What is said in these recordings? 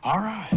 All right.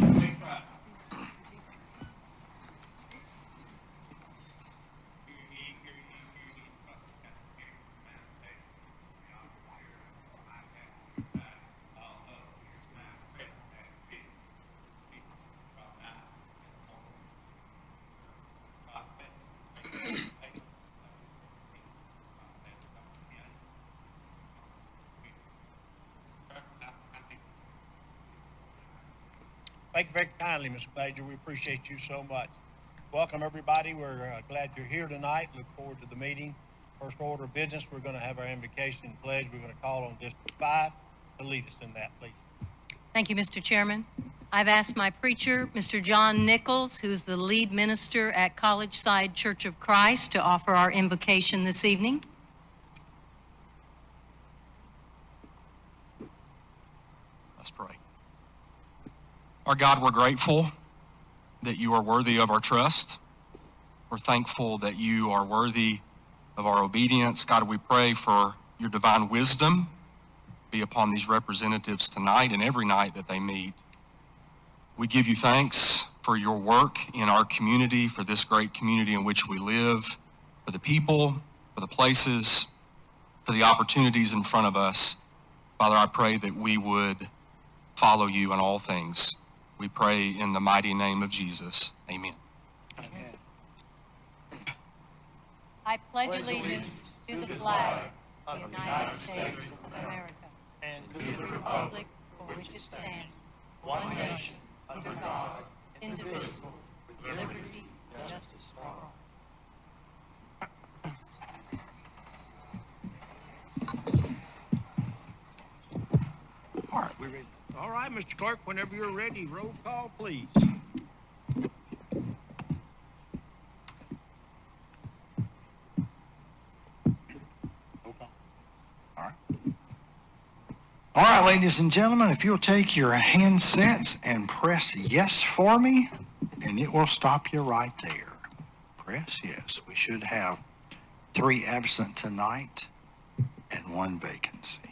Thank you very kindly, Mr. Major. We appreciate you so much. Welcome, everybody. We're glad you're here tonight. Look forward to the meeting. First order of business, we're going to have our invocation pledge. We're going to call on District 5 to lead us in that, please. Thank you, Mr. Chairman. I've asked my preacher, Mr. John Nichols, who's the lead minister at College Side Church of Christ, to offer our invocation this evening. Let's pray. Our God, we're grateful that you are worthy of our trust. We're thankful that you are worthy of our obedience. God, we pray for your divine wisdom be upon these representatives tonight and every night that they meet. We give you thanks for your work in our community, for this great community in which we live, for the people, for the places, for the opportunities in front of us. Father, I pray that we would follow you in all things. We pray in the mighty name of Jesus. Amen. Amen. I pledge allegiance to the flag of the United States of America and to the republic for which it stands, one nation, under God, indivisible, with liberty and justice for all. All right, we ready? All right, Mr. Clerk, whenever you're ready, roll call, please. All right, ladies and gentlemen, if you'll take your handsets and press yes for me, and it will stop you right there. Press yes. We should have 3 absent tonight and 1 vacancy.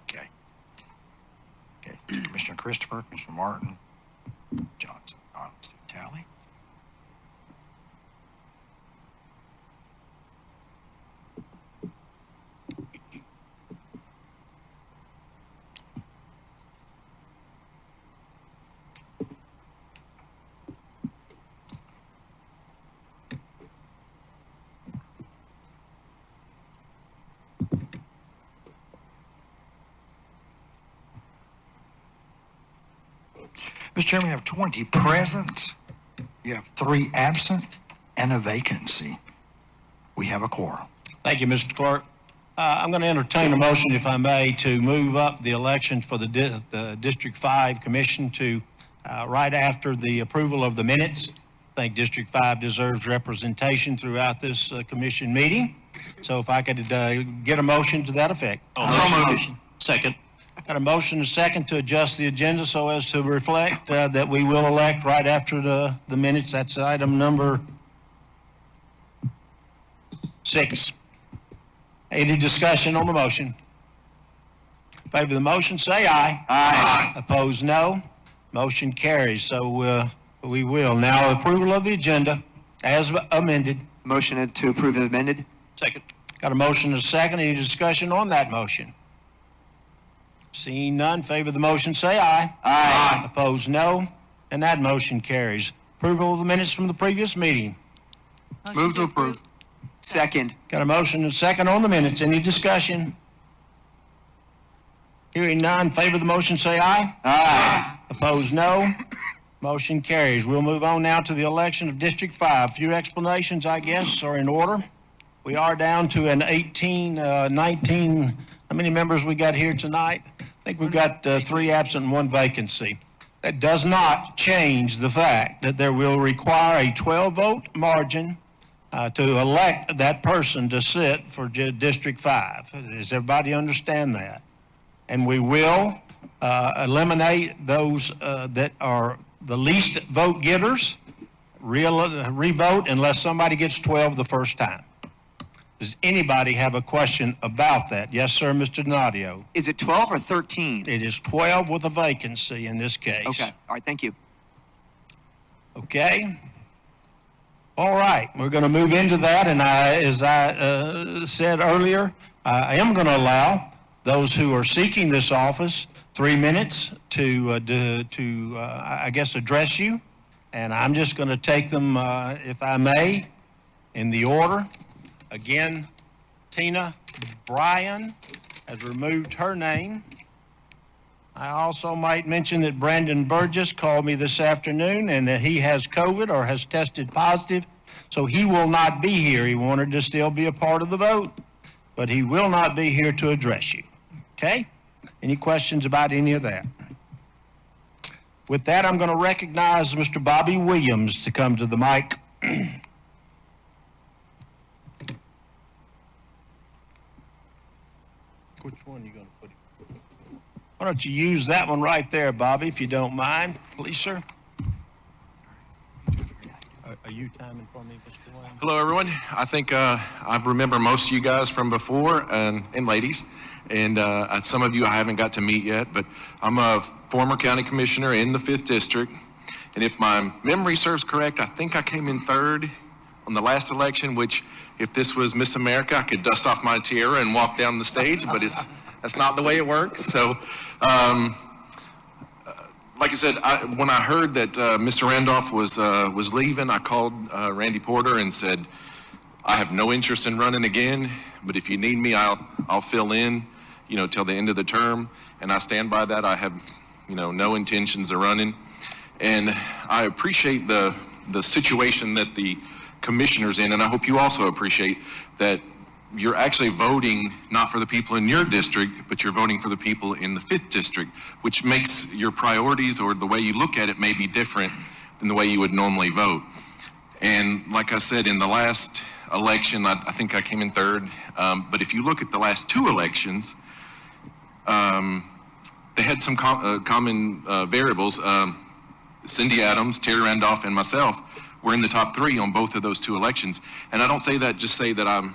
Okay. Okay, Commissioner Christopher, Commissioner Martin, Johnson. All right, let's do a tally. Mr. Chairman, we have 20 present. You have 3 absent and a vacancy. We have a quorum. Thank you, Mr. Clerk. I'm going to entertain a motion, if I may, to move up the election for the District 5 Commission to right after the approval of the minutes. I think District 5 deserves representation throughout this commission meeting. So if I could get a motion to that effect. Motion. Second. Got a motion and a second to adjust the agenda so as to reflect that we will elect right after the minutes. That's item number 6. Any discussion on the motion? In favor of the motion, say aye. Aye. Opposed, no. Motion carries. So we will. Now, approval of the agenda as amended. Motion to approve as amended. Second. Got a motion and a second. Any discussion on that motion? Seeing none, in favor of the motion, say aye. Aye. Opposed, no. And that motion carries. Approval of the minutes from the previous meeting. Move to approve. Second. Got a motion and a second on the minutes. Any discussion? Hearing none, in favor of the motion, say aye. Aye. Opposed, no. Motion carries. We'll move on now to the election of District 5. A few explanations, I guess, are in order. We are down to an 19, how many members we got here tonight? I think we've got 3 absent and 1 vacancy. That does not change the fact that there will require a 12-vote margin to elect that person to sit for District 5. Does everybody understand that? And we will eliminate those that are the least vote getters, revote unless somebody gets 12 the first time. Does anybody have a question about that? Yes, sir, Mr. Donadio. Is it 12 or 13? It is 12 with a vacancy in this case. Okay, all right, thank you. Okay. All right, we're going to move into that, and as I said earlier, I am going to allow those who are seeking this office 3 minutes to I guess, address you, and I'm just going to take them, if I may, in the order. Again, Tina Bryan has removed her name. I also might mention that Brandon Burgess called me this afternoon and that he has COVID or has tested positive, so he will not be here. He wanted to still be a part of the vote, but he will not be here to address you. Okay? Any questions about any of that? With that, I'm going to recognize Mr. Bobby Williams to come to the mic. Which one are you going to put? Why don't you use that one right there, Bobby, if you don't mind, please, sir? Are you timing for me, Mr. Williams? Hello, everyone. I think I remember most of you guys from before, and ladies, and some of you I haven't got to meet yet, but I'm a former county commissioner in the 5th District, and if my memory serves correct, I think I came in 3rd on the last election, which if this was Miss America, I could dust off my tiara and walk down the stage, but that's not the way it works. So, like I said, when I heard that Mr. Randolph was leaving, I called Randy Porter and said, I have no interest in running again, but if you need me, I'll fill in, till the end of the term, and I stand by that. I have, no intentions of running, and I appreciate the situation that the commissioners in, and I hope you also appreciate that you're actually voting not for the people in your district, but you're voting for the people in the 5th District, which makes your priorities or the way you look at it may be different than the way you would normally vote. And like I said, in the last election, I think I came in 3rd, but if you look at the last 2 elections, they had some common variables. Cindy Adams, Terry Randolph, and myself were in the top 3 on both of those 2 elections. And I don't say that just say that I'm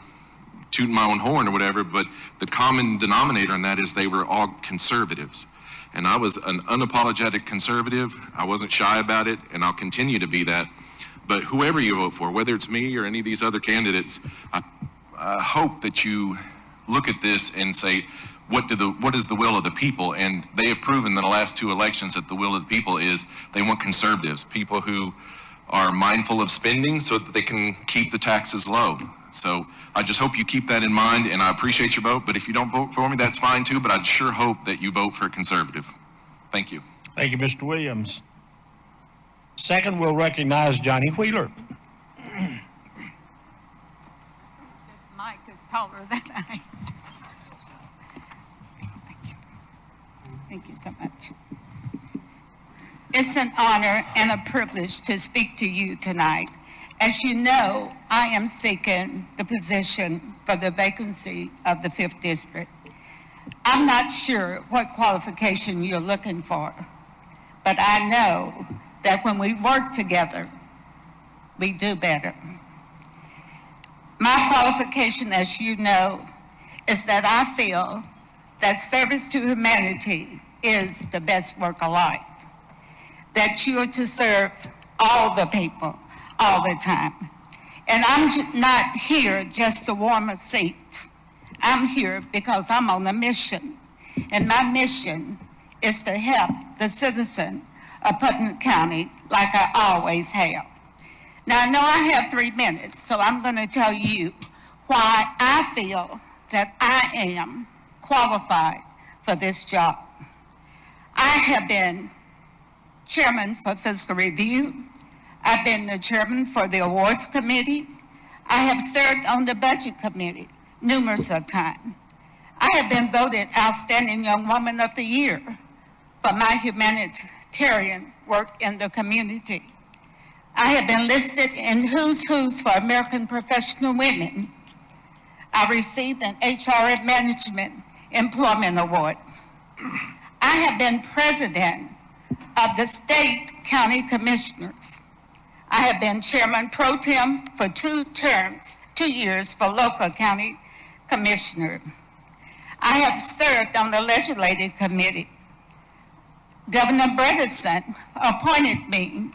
tooting my own horn or whatever, but the common denominator in that is they were all conservatives. And I was an unapologetic conservative. I wasn't shy about it, and I'll continue to be that. But whoever you vote for, whether it's me or any of these other candidates, I hope that you look at this and say, what is the will of the people? And they have proven in the last 2 elections that the will of the people is they want conservatives, people who are mindful of spending so that they can keep the taxes low. So I just hope you keep that in mind, and I appreciate your vote, but if you don't vote for me, that's fine too, but I'd sure hope that you vote for a conservative. Thank you. Thank you, Mr. Williams. Second, we'll recognize Johnny Wheeler. This mic is taller than I am. Thank you. Thank you so much. It's an honor and a privilege to speak to you tonight. As you know, I am seeking the position for the vacancy of the 5th District. I'm not sure what qualification you're looking for, but I know that when we work together, we do better. My qualification, as you know, is that I feel that service to humanity is the best work of life, that you are to serve all the people, all the time. And I'm not here just to warm a seat. I'm here because I'm on a mission. And my mission is to help the citizen of Putnam County like I always have. Now, I know I have 3 minutes, so I'm going to tell you why I feel that I am qualified for this job. I have been chairman for fiscal review. I've been the chairman for the awards committee. I have served on the budget committee numerous of times. I have been voted Outstanding Young Woman of the Year for my humanitarian work in the community. I have been listed in Who's Who's for American Professional Women. I received an HR Management Employment Award. I have been president of the State County Commissioners. I have been chairman pro tem for 2 years for local county commissioner. I have served on the legislative committee. Governor Bredesen appointed me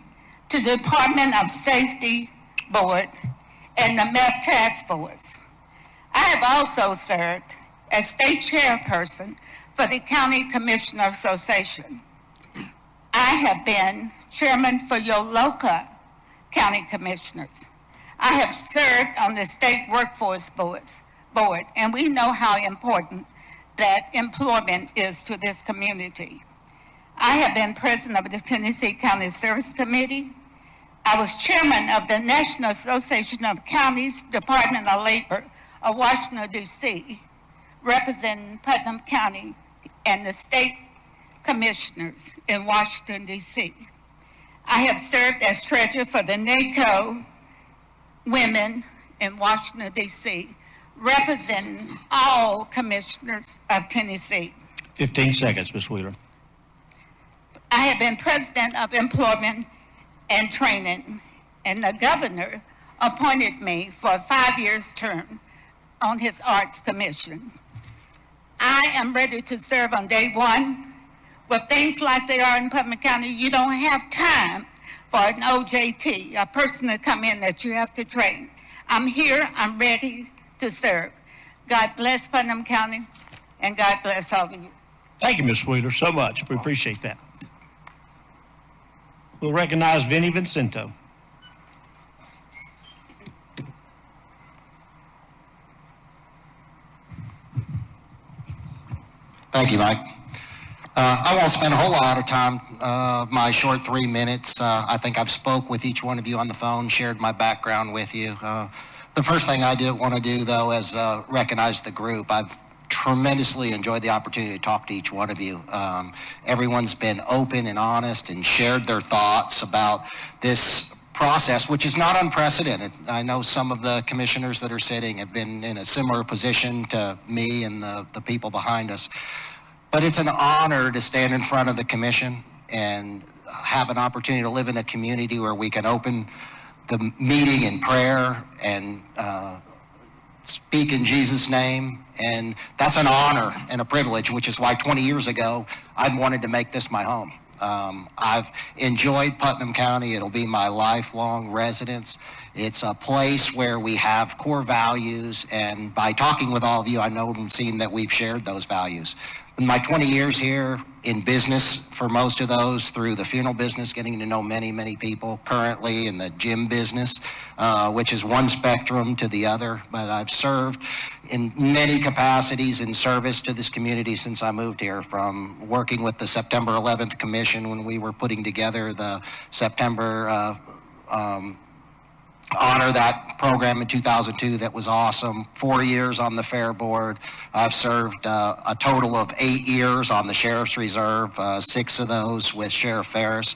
to the Department of Safety Board and the Meth Task Force. I have also served as state chairperson for the County Commissioner Association. I have been chairman for your local county commissioners. I have served on the state workforce board, and we know how important that employment is to this community. I have been president of the Tennessee County Service Committee. I was chairman of the National Association of Counties Department of Labor of Washington, D.C., representing Putnam County and the state commissioners in Washington, D.C. I have served as treasurer for the NACO Women in Washington, D.C., representing all commissioners of Tennessee. 15 seconds, Ms. Wheeler. I have been president of employment and training, and the governor appointed me for a 5-year term on his arts commission. I am ready to serve on day one. With things like they are in Putnam County, you don't have time for an OJT, a person to come in that you have to train. I'm here, I'm ready to serve. God bless Putnam County, and God bless all of you. Thank you, Ms. Wheeler, so much. We appreciate that. We'll recognize Vinnie Vincento. Thank you, Mike. I won't spend a whole lot of time, my short 3 minutes. I think I've spoke with each one of you on the phone, shared my background with you. The first thing I did want to do, though, is recognize the group. I've tremendously enjoyed the opportunity to talk to each one of you. Everyone's been open and honest and shared their thoughts about this process, which is not unprecedented. I know some of the commissioners that are sitting have been in a similar position to me and the people behind us. But it's an honor to stand in front of the commission and have an opportunity to live in a community where we can open the meeting in prayer and speak in Jesus' name. And that's an honor and a privilege, which is why 20 years ago, I wanted to make this my home. I've enjoyed Putnam County. It'll be my lifelong residence. It's a place where we have core values, and by talking with all of you, I know and seen that we've shared those values. In my 20 years here in business, for most of those, through the funeral business, getting to know many, many people, currently in the gym business, which is one spectrum to the other, but I've served in many capacities in service to this community since I moved here, from working with the September 11th Commission when we were putting together the September honor that program in 2002 that was awesome. 4 years on the Fair Board. I've served a total of 8 years on the Sheriff's Reserve, 6 of those with Sheriff Ferris.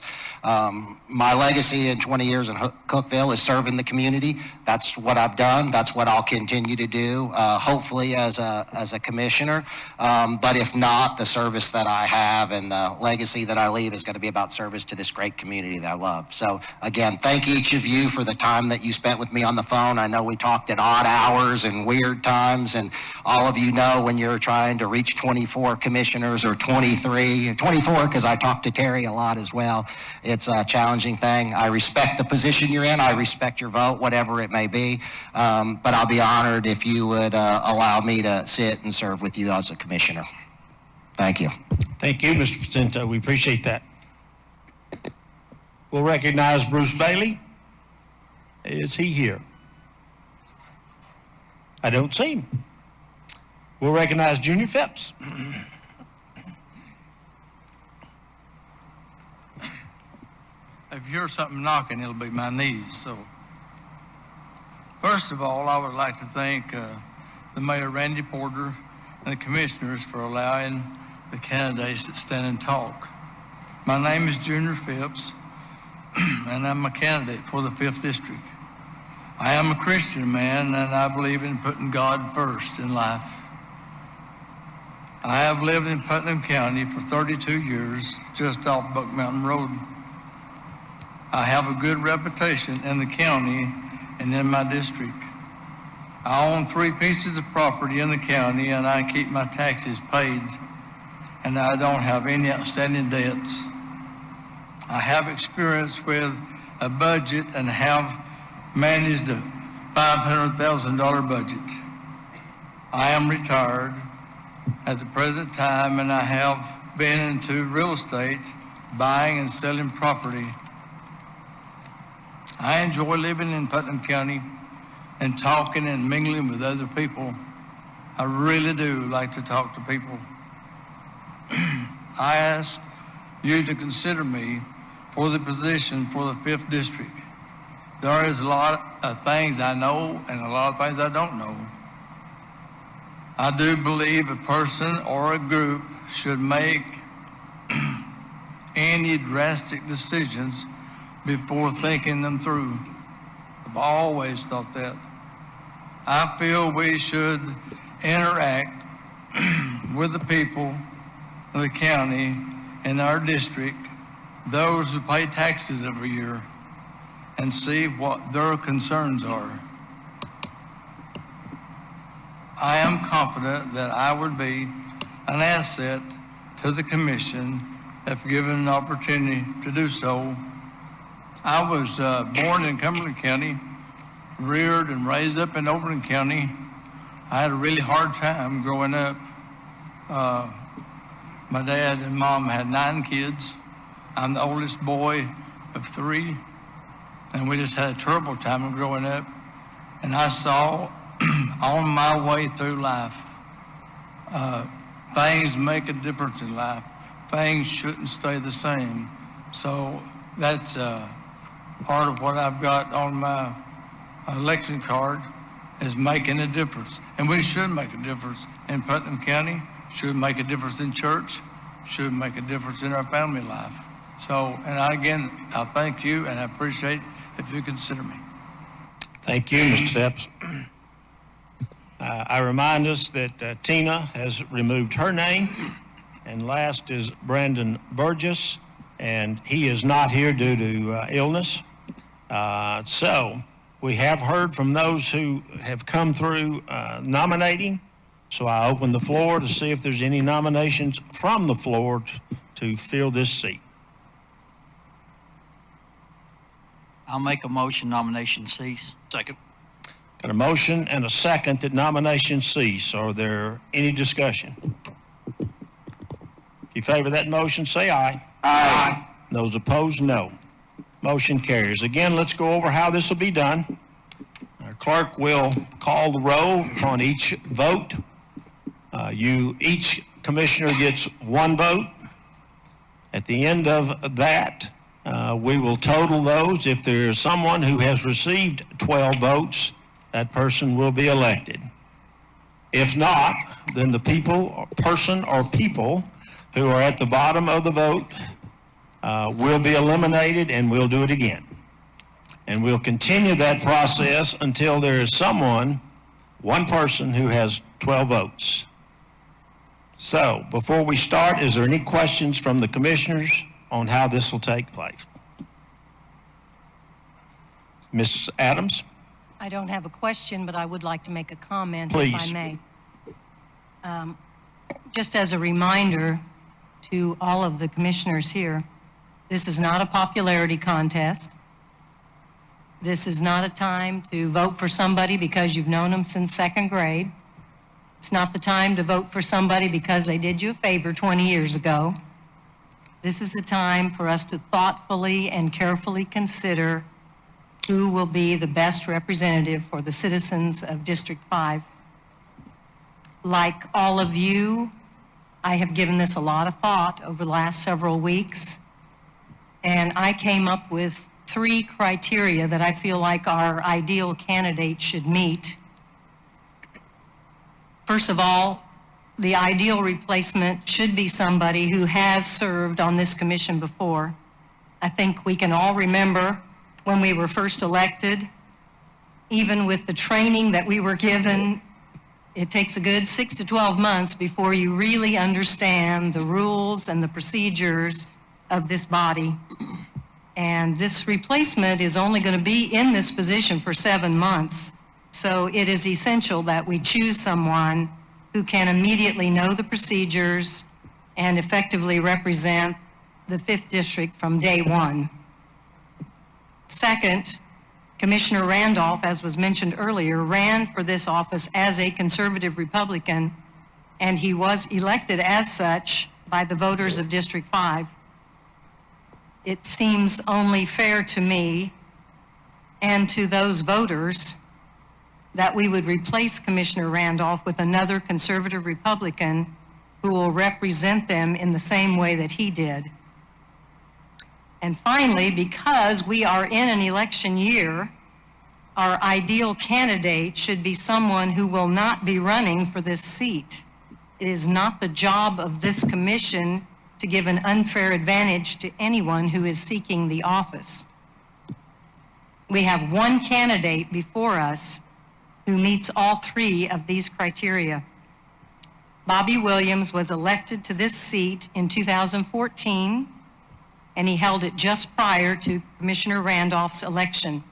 My legacy in 20 years in Cookeville is serving the community. That's what I've done. That's what I'll continue to do, hopefully as a commissioner. But if not, the service that I have and the legacy that I leave is going to be about service to this great community that I love. So again, thank each of you for the time that you spent with me on the phone. I know we talked at odd hours and weird times, and all of you know when you're trying to reach 24 commissioners or 24, because I talk to Terry a lot as well. It's a challenging thing. I respect the position you're in. I respect your vote, whatever it may be. But I'll be honored if you would allow me to sit and serve with you as a commissioner. Thank you. Thank you, Mr. Vincento. We appreciate that. We'll recognize Bruce Bailey. Is he here? I don't see him. We'll recognize Junior Phipps. If you hear something knocking, it'll be my knees. So, first of all, I would like to thank the Mayor, Randy Porter, and the commissioners for allowing the candidates to stand and talk. My name is Junior Phipps, and I'm a candidate for the 5th District. I am a Christian man, and I believe in putting God first in life. I have lived in Putnam County for 32 years, just off Buck Mountain Road. I have a good reputation in the county and in my district. I own 3 pieces of property in the county, and I keep my taxes paid, and I don't have any outstanding debts. I have experience with a budget and have managed a $500,000 budget. I am retired at the present time, and I have been into real estate, buying and selling property. I enjoy living in Putnam County and talking and mingling with other people. I really do like to talk to people. I ask you to consider me for the position for the 5th District. There is a lot of things I know and a lot of things I don't know. I do believe a person or a group should make any drastic decisions before thinking them through. I've always thought that. I feel we should interact with the people of the county and our district, those who pay taxes every year, and see what their concerns are. I am confident that I would be an asset to the commission if given an opportunity to do so. I was born in Cumberland County, reared and raised up in Oberlin County. I had a really hard time growing up. My dad and mom had 9 kids. I'm the oldest boy of 3, and we just had a terrible time growing up. And I saw on my way through life, things make a difference in life. Things shouldn't stay the same. So that's part of what I've got on my election card, is making a difference. And we should make a difference in Putnam County, should make a difference in church, should make a difference in our family life. So, and again, I thank you, and I appreciate if you consider me. Thank you, Mr. Phipps. I remind us that Tina has removed her name, and last is Brandon Burgess, and he is not here due to illness. So we have heard from those who have come through nominating, so I open the floor to see if there's any nominations from the floor to fill this seat. I'll make a motion nomination cease. Second. Got a motion and a second that nominations cease. Are there any discussion? If you favor that motion, say aye. Aye. Those opposed, no. Motion carries. Again, let's go over how this will be done. Our clerk will call the roll on each vote. Each commissioner gets 1 vote. At the end of that, we will total those. If there is someone who has received 12 votes, that person will be elected. If not, then the person or people who are at the bottom of the vote will be eliminated, and we'll do it again. And we'll continue that process until there is one person who has 12 votes. So, before we start, is there any questions from the commissioners on how this will take place? Ms. Adams? I don't have a question, but I would like to make a comment, Please. if I may. Just as a reminder to all of the commissioners here, this is not a popularity contest. This is not a time to vote for somebody because you've known them since 2nd grade. It's not the time to vote for somebody because they did you a favor 20 years ago. This is the time for us to thoughtfully and carefully consider who will be the best representative for the citizens of District 5. Like all of you, I have given this a lot of thought over the last several weeks, and I came up with 3 criteria that I feel like our ideal candidate should meet. First of all, the ideal replacement should be somebody who has served on this commission before. I think we can all remember when we were first elected, even with the training that we were given, it takes a good 6 to 12 months before you really understand the rules and the procedures of this body. And this replacement is only going to be in this position for 7 months. So it is essential that we choose someone who can immediately know the procedures and effectively represent the 5th District from day one. Second, Commissioner Randolph, as was mentioned earlier, ran for this office as a conservative Republican, and he was elected as such by the voters of District 5. It seems only fair to me and to those voters that we would replace Commissioner Randolph with another conservative Republican who will represent them in the same way that he did. And finally, because we are in an election year, our ideal candidate should be someone who will not be running for this seat. It is not the job of this commission to give an unfair advantage to anyone who is seeking the office. We have one candidate before us who meets all 3 of these criteria. Bobby Williams was elected to this seat in 2014, and he held it just prior to Commissioner Randolph's election.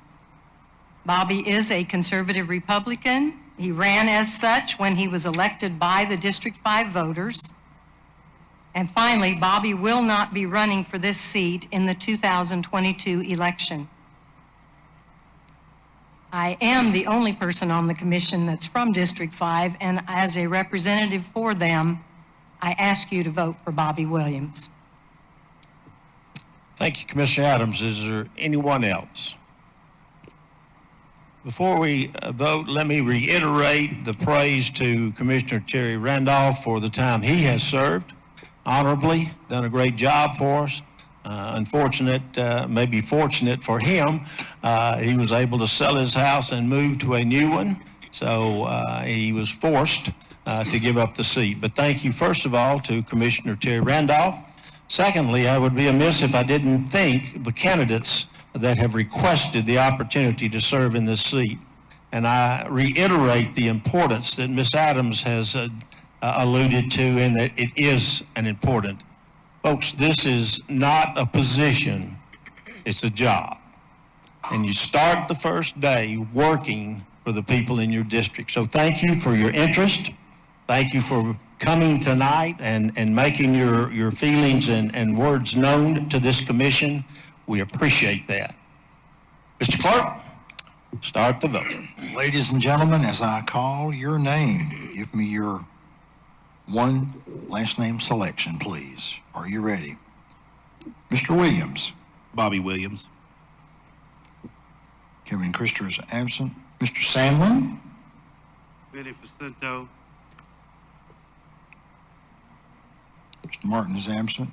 Bobby is a conservative Republican. He ran as such when he was elected by the District 5 voters. And finally, Bobby will not be running for this seat in the 2022 election. I am the only person on the commission that's from District 5, and as a representative for them, I ask you to vote for Bobby Williams. Thank you, Commissioner Adams. Is there anyone else? Before we vote, let me reiterate the praise to Commissioner Terry Randolph for the time he has served honorably, done a great job for us. Maybe fortunate for him, he was able to sell his house and move to a new one, so he was forced to give up the seat. But thank you, first of all, to Commissioner Terry Randolph. Secondly, I would be amiss if I didn't thank the candidates that have requested the opportunity to serve in this seat. And I reiterate the importance that Ms. Adams has alluded to, and that it is an important. Folks, this is not a position, it's a job. And you start the first day working for the people in your district. So thank you for your interest. Thank you for coming tonight and making your feelings and words known to this commission. We appreciate that. Mr. Clerk, start the vote. Ladies and gentlemen, as I call your name, give me your one last name selection, please. Are you ready? Mr. Williams. Bobby Williams. Kevin Christer is absent. Mr. Sandlin. Benny Facento. Mr. Martin is absent.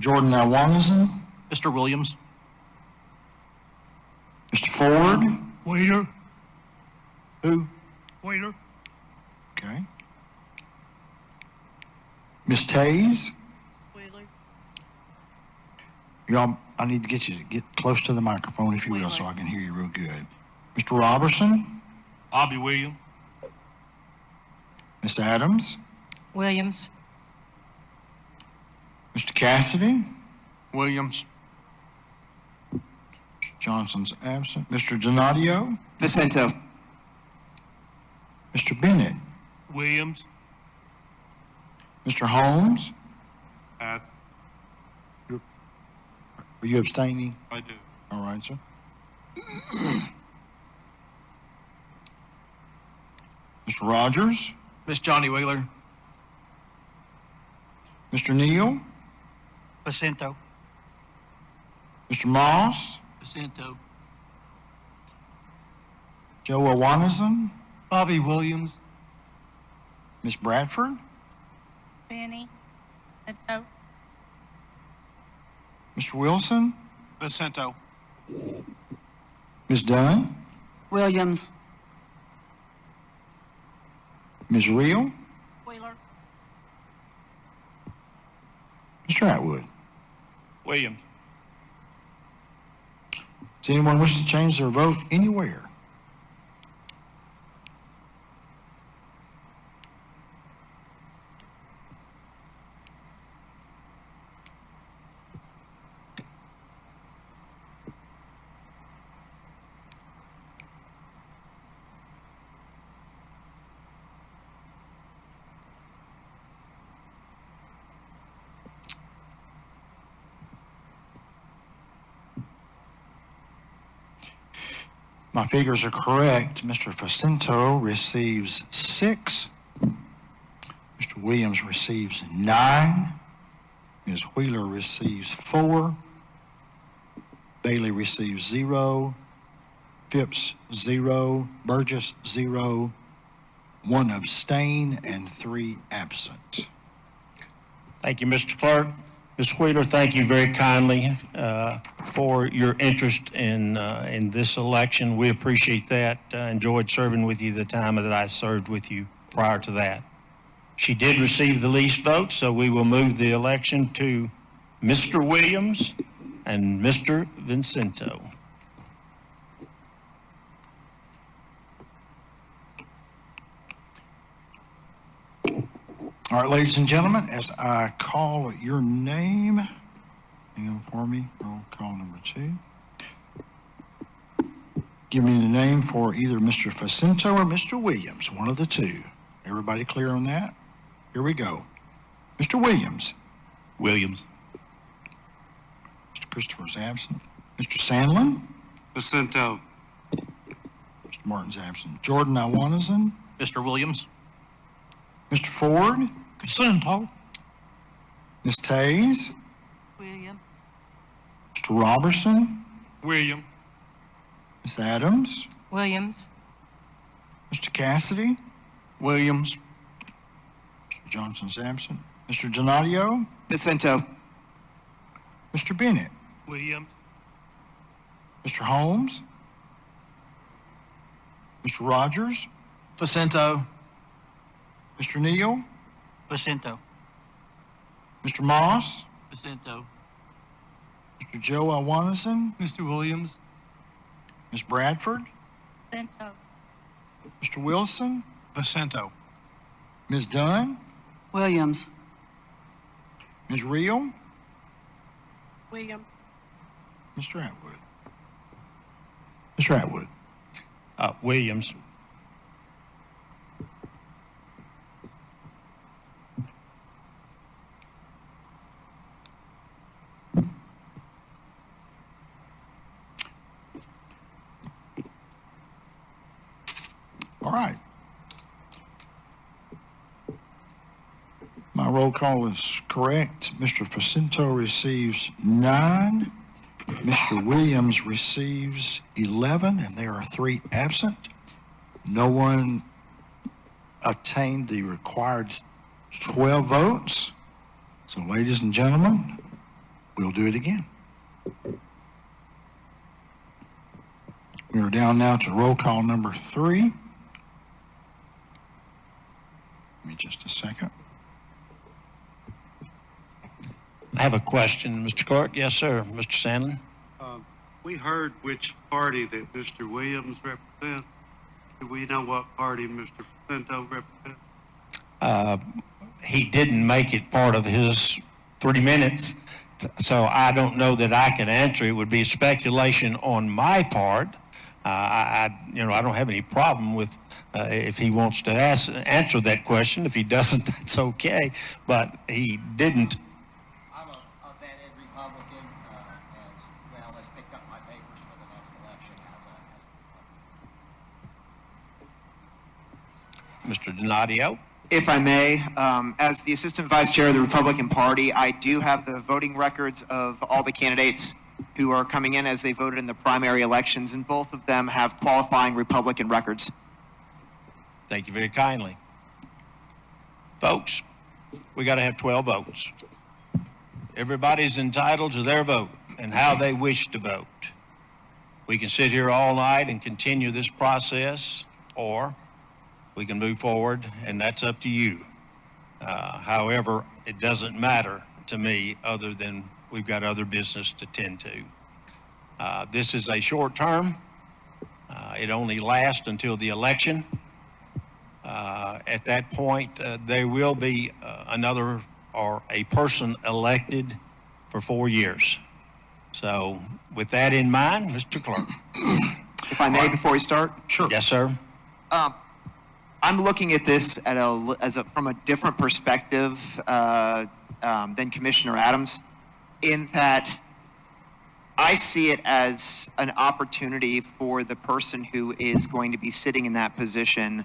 Jordan Alwanazan. Mr. Williams. Mr. Ford. Waiter. Who? Waiter. Okay. Ms. Tays. Y'all, I need to get you to get close to the microphone, if you will, so I can hear you real good. Mr. Robertson. Bobby Williams. Ms. Adams. Williams. Mr. Cassidy. Williams. Mr. Johnson's absent. Mr. Donadio. Vicento. Mr. Bennett. Williams. Mr. Holmes. Pass. Are you abstaining? I do. All right, sir. Mr. Rogers. Miss Johnny Wheeler. Mr. Neal. Facento. Mr. Moss. Facento. Joe Awanazan. Bobby Williams. Ms. Bradford. Benny. Vicento. Mr. Wilson. Vicento. Ms. Dunn. Williams. Ms. Reel. Wheeler. Mr. Atwood. Williams. Does anyone wish to change their vote anywhere? my figures are correct, Mr. Jacinto receives 6. Mr. Williams receives 9. Ms. Wheeler receives 4. Bailey receives 0. Phipps, 0. Burgess, 0. 1 abstain and 3 absent. Thank you, Mr. Clerk. Ms. Wheeler, thank you very kindly for your interest in this election. We appreciate that. Enjoyed serving with you the time that I served with you prior to that. She did receive the least votes, so we will move the election to Mr. Williams and Mr. Vincento. All right, ladies and gentlemen, as I call your name, hang on for me, roll call number 2. Give me the name for either Mr. Jacinto or Mr. Williams, one of the two. Everybody clear on that? Here we go. Mr. Williams. Williams. Mr. Christopher's absent. Mr. Sandlin. Jacinto. Mr. Martin's absent. Jordan Iwanazan. Mr. Williams. Mr. Ford. Jacinto. Ms. Tays. Williams. Mr. Robertson. William. Ms. Adams. Williams. Mr. Cassidy. Williams. Mr. Johnson's absent. Mr. Donadio. Vicento. Mr. Bennett. Williams. Mr. Holmes. Mr. Rogers. Vicento. Mr. Neal. Jacinto. Mr. Moss. Jacinto. Mr. Joe Iwanazan. Mr. Williams. Ms. Bradford. Vicento. Mr. Wilson. Vicento. Ms. Dunn. Williams. Ms. Reel. Williams. Mr. Atwood. Mr. Atwood. Williams. All right. My roll call is correct. Mr. Jacinto receives 9. Mr. Williams receives 11, and there are 3 absent. No one obtained the required 12 votes. So, ladies and gentlemen, we'll do it again. We are down now to roll call number 3. Give me just a second. I have a question, Mr. Clerk. Yes, sir. Mr. Sandlin. We heard which party that Mr. Williams represents. Do we know what party Mr. Jacinto represents? He didn't make it part of his 3 minutes, so I don't know that I can answer. It would be speculation on my part. I don't have any problem with if he wants to answer that question. If he doesn't, that's okay. But he didn't. I'm a vetted Republican, as well as picked up my papers for the next election Mr. Donadio. If I may, as the Assistant Vice Chair of the Republican Party, I do have the voting records of all the candidates who are coming in as they voted in the primary elections, and both of them have qualifying Republican records. Thank you very kindly. Folks, we got to have 12 votes. Everybody's entitled to their vote and how they wish to vote. We can sit here all night and continue this process, or we can move forward, and that's up to you. However, it doesn't matter to me other than we've got other business to tend to. This is a short term. It only lasts until the election. At that point, there will be another or a person elected for 4 years. So with that in mind, Mr. Clerk. If I may, before we start? Sure. Yes, sir. I'm looking at this from a different perspective than Commissioner Adams, in that I see it as an opportunity for the person who is going to be sitting in that position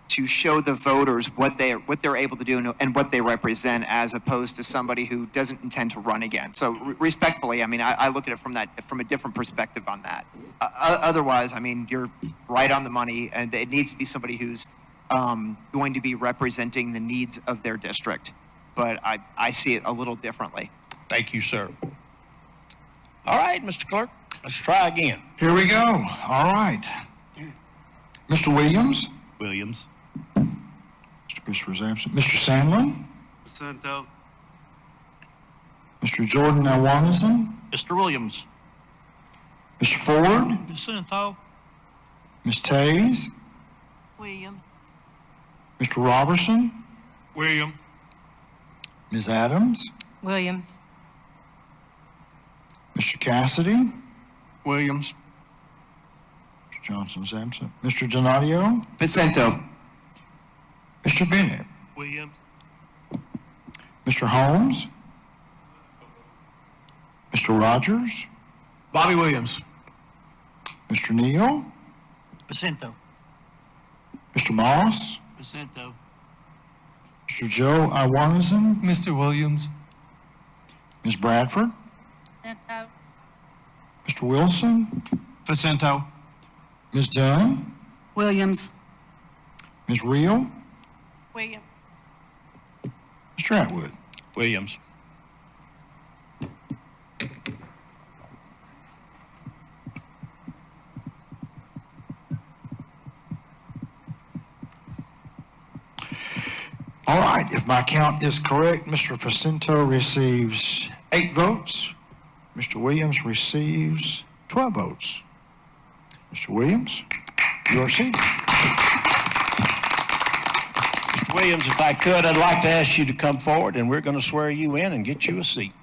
to show the voters what they're able to do and what they represent, as opposed to somebody who doesn't intend to run again. So respectfully, I mean, I look at it from a different perspective on that. Otherwise, I mean, you're right on the money, and it needs to be somebody who's going to be representing the needs of their district. But I see it a little differently. Thank you, sir. All right, Mr. Clerk, let's try again. Here we go. All right. Mr. Williams? Williams. Mr. Christopher's absent. Mr. Sandlin? Pacento. Mr. Jordan Alwanison? Mr. Williams. Mr. Ford? Pacento. Ms. Tays? Williams. Mr. Robertson? Williams. Ms. Adams? Williams. Mr. Cassidy? Williams. Mr. Johnson's absent. Mr. Donadio? Pacento. Mr. Bennett? Williams. Mr. Holmes? Mr. Rogers? Bobby Williams. Mr. Neal? Pacento. Mr. Moss? Pacento. Mr. Joe Iwanison? Mr. Williams. Ms. Bradford? Pacento. Mr. Wilson? Pacento. Ms. Dunn? Williams. Ms. Reel? Williams. Mr. Atwood? Williams. All right, if my count is correct, Mr. Pacento receives 8 votes. Mr. Williams receives 12 votes. Mr. Williams, you are seated. Mr. Williams, if I could, I'd like to ask you to come forward, and we're going to swear you in and get you a seat.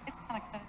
It's kind of cut it.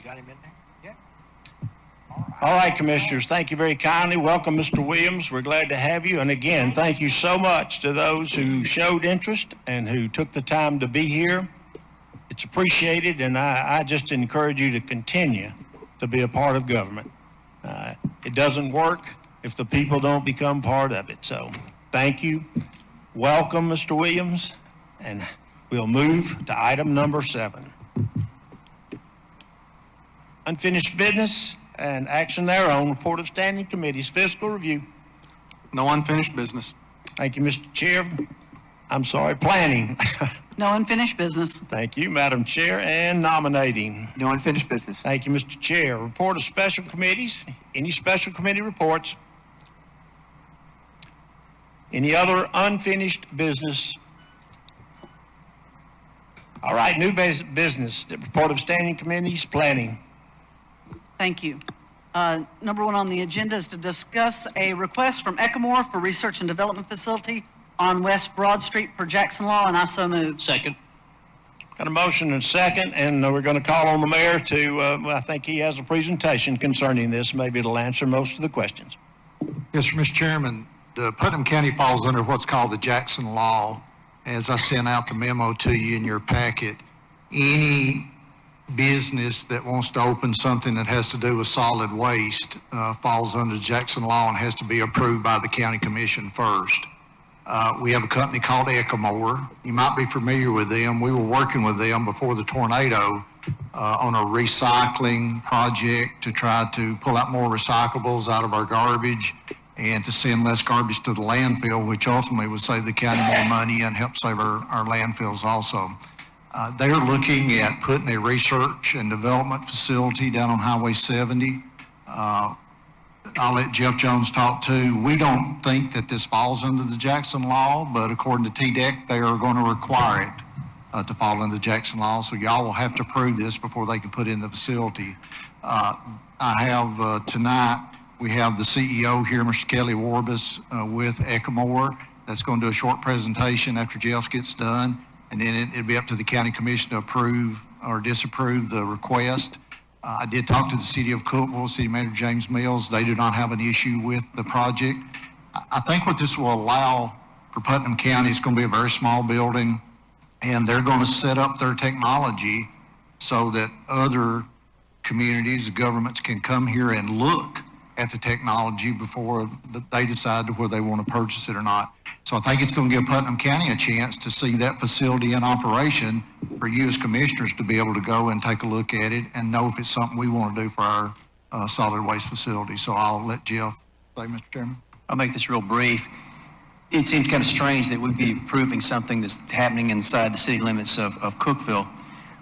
Got him in there? Yeah. All right, Commissioners, thank you very kindly. Welcome, Mr. Williams. We're glad to have you. And again, thank you so much to those who showed interest and who took the time to be here. It's appreciated, and I just encourage you to continue to be a part of government. It doesn't work if the people don't become part of it. So thank you. Welcome, Mr. Williams, and we'll move to item number 7. Unfinished business and action thereon, report of standing committees, fiscal review. No unfinished business. Thank you, Mr. Chair. I'm sorry, planning. No unfinished business. Thank you, Madam Chair, and nominating. No unfinished business. Thank you, Mr. Chair. Report of special committees. Any special committee reports? Any other unfinished business? All right, new business. The report of standing committees, planning. Thank you. Number 1 on the agenda is to discuss a request from Ecomore for research and development facility on West Broad Street per Jackson Law, and I so move. Second. Got a motion and a second, and we're going to call on the mayor to, I think he has a presentation concerning this. Maybe it'll answer most of the questions. Yes, sir, Mr. Chairman. The Putnam County falls under what's called the Jackson Law. As I sent out the memo to you in your packet, any business that wants to open something that has to do with solid waste falls under the Jackson Law and has to be approved by the county commission first. We have a company called Ecomore. You might be familiar with them. We were working with them before the tornado on a recycling project to try to pull out more recyclables out of our garbage and to send less garbage to the landfill, which ultimately would save the county more money and help save our landfills also. They're looking at putting a research and development facility down on Highway 70. I'll let Jeff Jones talk too. We don't think that this falls under the Jackson Law, but according to TDEC, they are going to require it to fall under the Jackson Law. So y'all will have to approve this before they can put in the facility. I have tonight, we have the CEO here, Mr. Kelly Warbus, with Ecomore. That's going to do a short presentation after Jeff gets done, and then it'll be up to the county commission to approve or disapprove the request. I did talk to the city of Cookeville, City Manager James Mills. They do not have an issue with the project. I think what this will allow for Putnam County is going to be a very small building, and they're going to set up their technology so that other communities, governments can come here and look at the technology before they decide whether they want to purchase it or not. So I think it's going to give Putnam County a chance to see that facility in operation for you as commissioners to be able to go and take a look at it and know if it's something we want to do for our solid waste facility. So I'll let Jeff say, Mr. Chairman. I'll make this real brief. It seems kind of strange that we'd be approving something that's happening inside the city limits of Cookeville,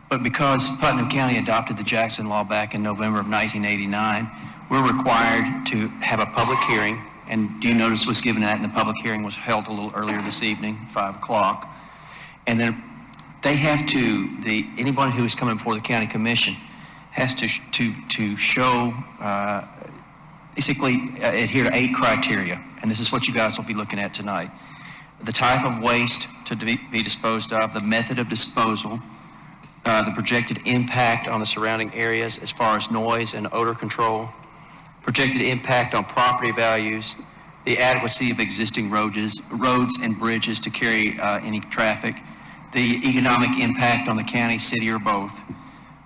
but because Putnam County adopted the Jackson Law back in November of 1989, we're required to have a public hearing, and due notice was given that, and the public hearing was held a little earlier this evening, 5 o'clock. And then they have to, anyone who is coming before the county commission has to show, basically adhere to 8 criteria, and this is what you guys will be looking at tonight. The type of waste to be disposed of, the method of disposal, the projected impact on the surrounding areas as far as noise and odor control, projected impact on property values, the adequacy of existing roads and bridges to carry any traffic, the economic impact on the county, city, or both,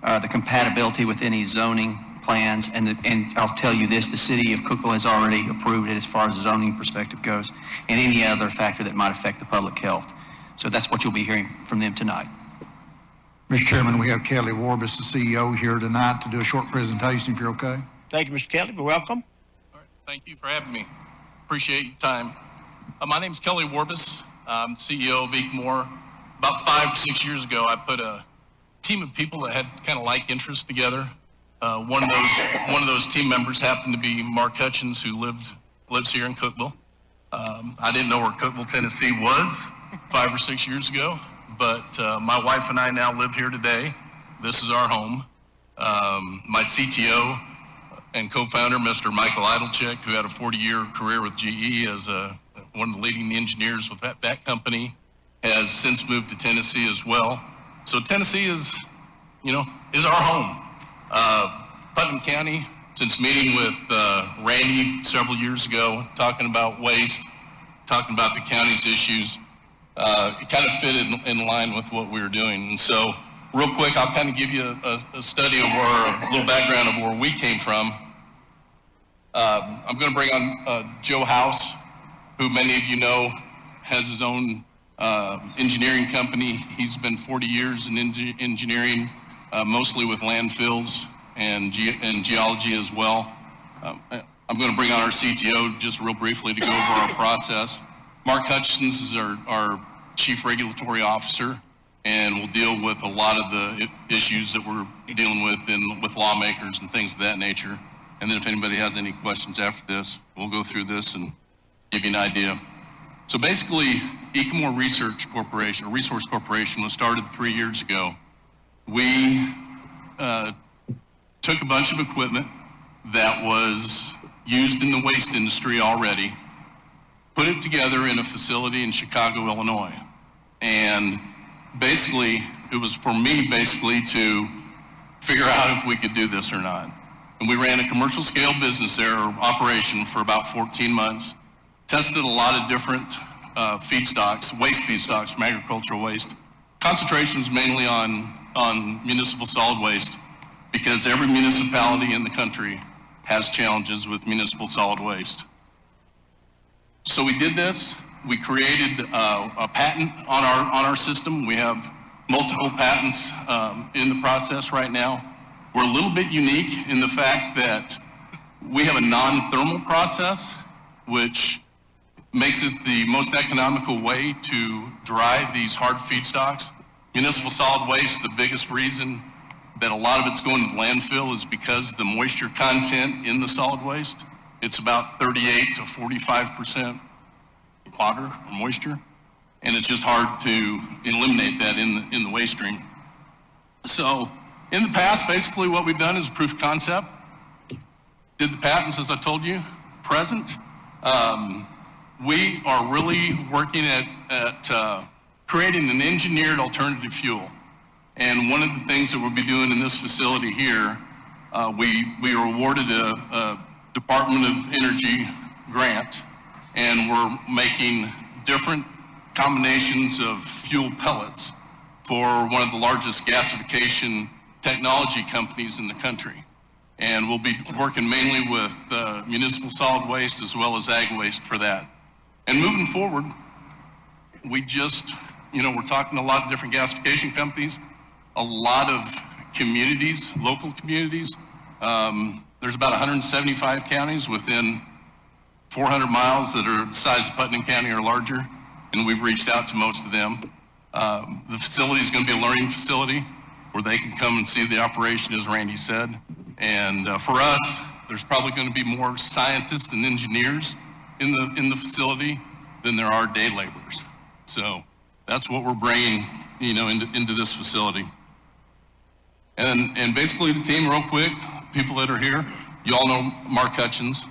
the compatibility with any zoning plans, and I'll tell you this, the city of Cookeville has already approved it as far as the zoning perspective goes, and any other factor that might affect the public health. So that's what you'll be hearing from them tonight. Mr. Chairman, we have Kelly Warbus, the CEO, here tonight to do a short presentation, if you're okay. Thank you, Mr. Kelly. You're welcome. All right. Thank you for having me. Appreciate your time. My name is Kelly Warbus. I'm the CEO of Ecomore. About 5 or 6 years ago, I put a team of people that had kind of like interests together. One of those team members happened to be Mark Hutchins, who lives here in Cookeville. I didn't know where Cookeville, Tennessee was 5 or 6 years ago, but my wife and I now live here today. This is our home. My CTO and co-founder, Mr. Michael Idlechek, who had a 40-year career with GE as one of the leading engineers with that company, has since moved to Tennessee as well. So Tennessee is our home. Putnam County, since meeting with Randy several years ago, talking about waste, talking about the county's issues, it kind of fit in line with what we were doing. And so real quick, I'll kind of give you a study of a little background of where we came from. I'm going to bring on Joe House, who many of you know has his own engineering company. He's been 40 years in engineering, mostly with landfills and geology as well. I'm going to bring on our CTO just real briefly to go over our process. Mark Hutchins is our Chief Regulatory Officer, and we'll deal with a lot of the issues that we're dealing with lawmakers and things of that nature. And then if anybody has any questions after this, we'll go through this and give you an idea. So basically, Ecomore Research Corporation, or Resource Corporation, was started 3 years ago. We took a bunch of equipment that was used in the waste industry already, put it together in a facility in Chicago, Illinois. And basically, it was for me to figure out if we could do this or not. And we ran a commercial scale business there, or operation, for about 14 months, tested a lot of different feedstocks, waste feedstocks from agricultural waste. Concentration was mainly on municipal solid waste, because every municipality in the country has challenges with municipal solid waste. So we did this. We created a patent on our system. We have multiple patents in the process right now. We're a little bit unique in the fact that we have a non-thermal process, which makes it the most economical way to dry these hard feedstocks. Municipal solid waste, the biggest reason that a lot of it's going to landfill is because the moisture content in the solid waste, it's about 38 to 45% water or moisture, and it's just hard to eliminate that in the waste stream. So in the past, basically what we've done is a proof of concept. Did the patents, as I told you. Present, we are really working at creating an engineered alternative fuel. And one of the things that we'll be doing in this facility here, we were awarded a Department of Energy grant, and we're making different combinations of fuel pellets for one of the largest gasification technology companies in the country. And we'll be working mainly with municipal solid waste as well as ag waste for that. And moving forward, we just, we're talking to a lot of different gasification companies, a lot of communities, local communities. There's about 175 counties within 400 miles that are the size of Putnam County or larger, and we've reached out to most of them. The facility is going to be a learning facility where they can come and see the operation, as Randy said. And for us, there's probably going to be more scientists and engineers in the facility than there are day laborers. So that's what we're bringing, into this facility. And basically the team, real quick, people that are here, you all know Mark Hutchins.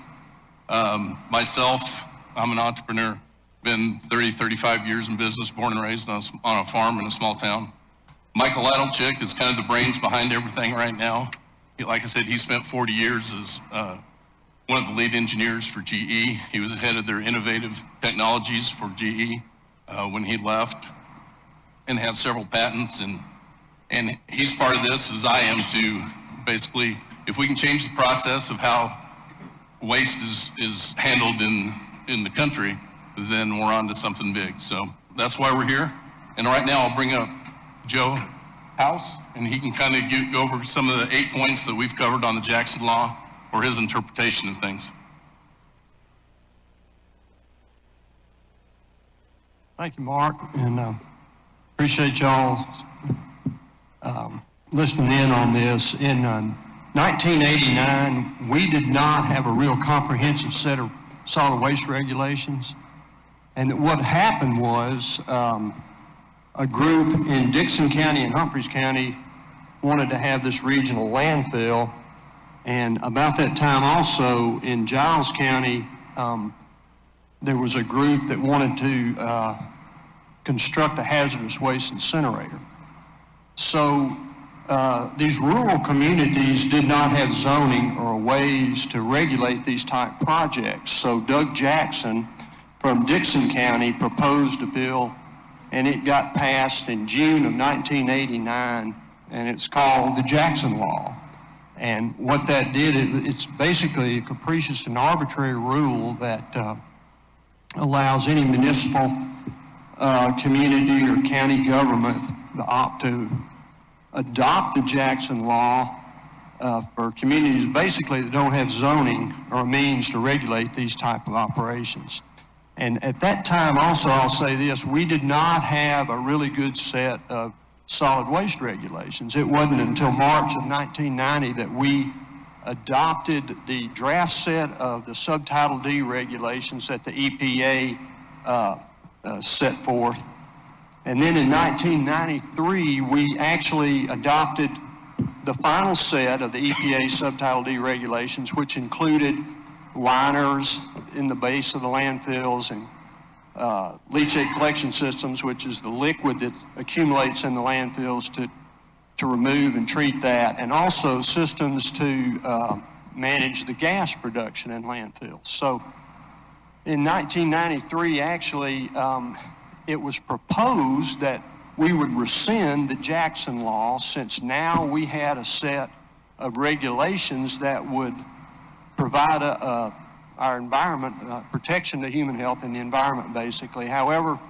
Myself, I'm an entrepreneur, been 35 years in business, born and raised on a farm in a small town. Michael Adolchik is kind of the brains behind everything right now. Like I said, he spent 40 years as one of the lead engineers for GE. He was the head of their innovative technologies for GE when he left, and has several patents. And he's part of this, as I am, to basically, if we can change the process of how waste is handled in the country, then we're on to something big. So that's why we're here. And right now I'll bring up Joe House, and he can kind of go over some of the 8 points that we've covered on the Jackson Law, or his interpretation of things. Thank you, Mark, and appreciate y'all listening in on this. In 1989, we did not have a real comprehensive set of solid waste regulations. And what happened was a group in Dixon County and Humphreys County wanted to have this regional landfill. And about that time also in Giles County, there was a group that wanted to construct a hazardous waste incinerator. So these rural communities did not have zoning or ways to regulate these type projects. So Doug Jackson from Dixon County proposed a bill, and it got passed in June of 1989, and it's called the Jackson Law. And what that did, it's basically a capricious and arbitrary rule that allows any municipal, community, or county government to opt to adopt the Jackson Law for communities basically that don't have zoning or means to regulate these type of operations. And at that time also, I'll say this, we did not have a really good set of solid waste regulations. It wasn't until March of 1990 that we adopted the draft set of the Subtitle D regulations that the EPA set forth. And then in 1993, we actually adopted the final set of the EPA Subtitle D regulations, which included liners in the base of the landfills and leachate collection systems, which is the liquid that accumulates in the landfills to remove and treat that, and also systems to manage the gas production in landfills. So in 1993, actually, it was proposed that we would rescind the Jackson Law, since now we had a set of regulations that would provide our environment, protection to human health and the environment, basically. However,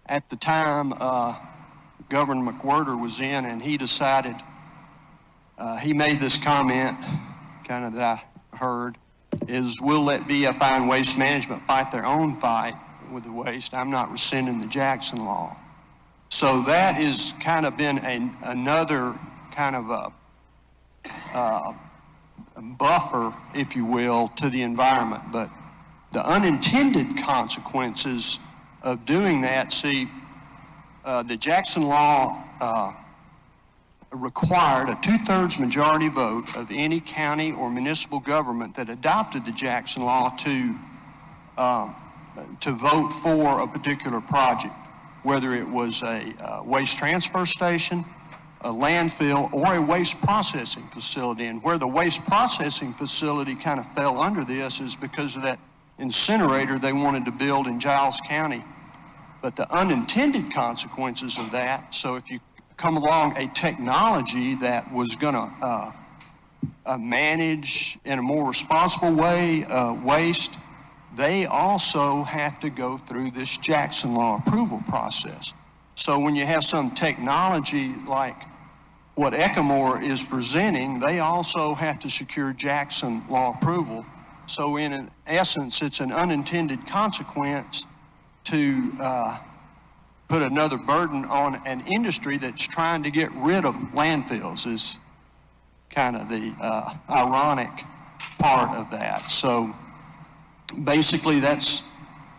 at the time, Governor McWhorter was in, and he decided, he made this comment, kind of that I heard, is we'll let BFI and Waste Management fight their own fight with the waste. I'm not rescinding the Jackson Law. So that has kind of been another kind of a buffer, if you will, to the environment. But the unintended consequences of doing that, see, the Jackson Law required a 2/3 majority vote of any county or municipal government that adopted the Jackson Law to vote for a particular project, whether it was a waste transfer station, a landfill, or a waste processing facility. And where the waste processing facility kind of fell under this is because of that incinerator they wanted to build in Giles County. But the unintended consequences of that, so if you come along a technology that was going to manage in a more responsible way waste, they also have to go through this Jackson Law approval process. So when you have some technology like what Ecomore is presenting, they also have to secure Jackson Law approval. So in essence, it's an unintended consequence to put another burden on an industry that's trying to get rid of landfills, is kind of the ironic part of that. So basically that's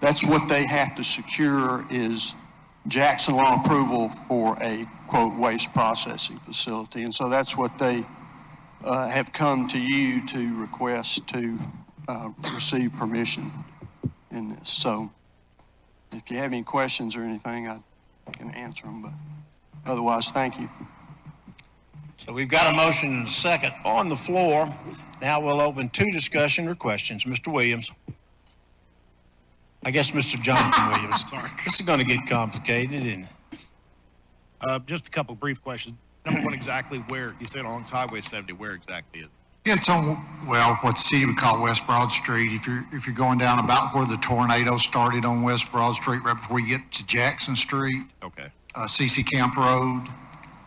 what they have to secure, is Jackson Law approval for a, quote, waste processing facility. And so that's what they have come to you to request to receive permission in this. So if you have any questions or anything, I can answer them, but otherwise, thank you. So we've got a motion and a second on the floor. Now we'll open to discussion or questions. Mr. Williams. I guess Mr. Jonathan Williams. Sorry. This is going to get complicated. And Just a couple brief questions. Number one, exactly where, you said along Highway 70, where exactly is it? It's on, well, what the city would call West Broad Street. If you're going down about where the tornado started on West Broad Street, right before you get to Jackson Street. Okay. CC Camp Road.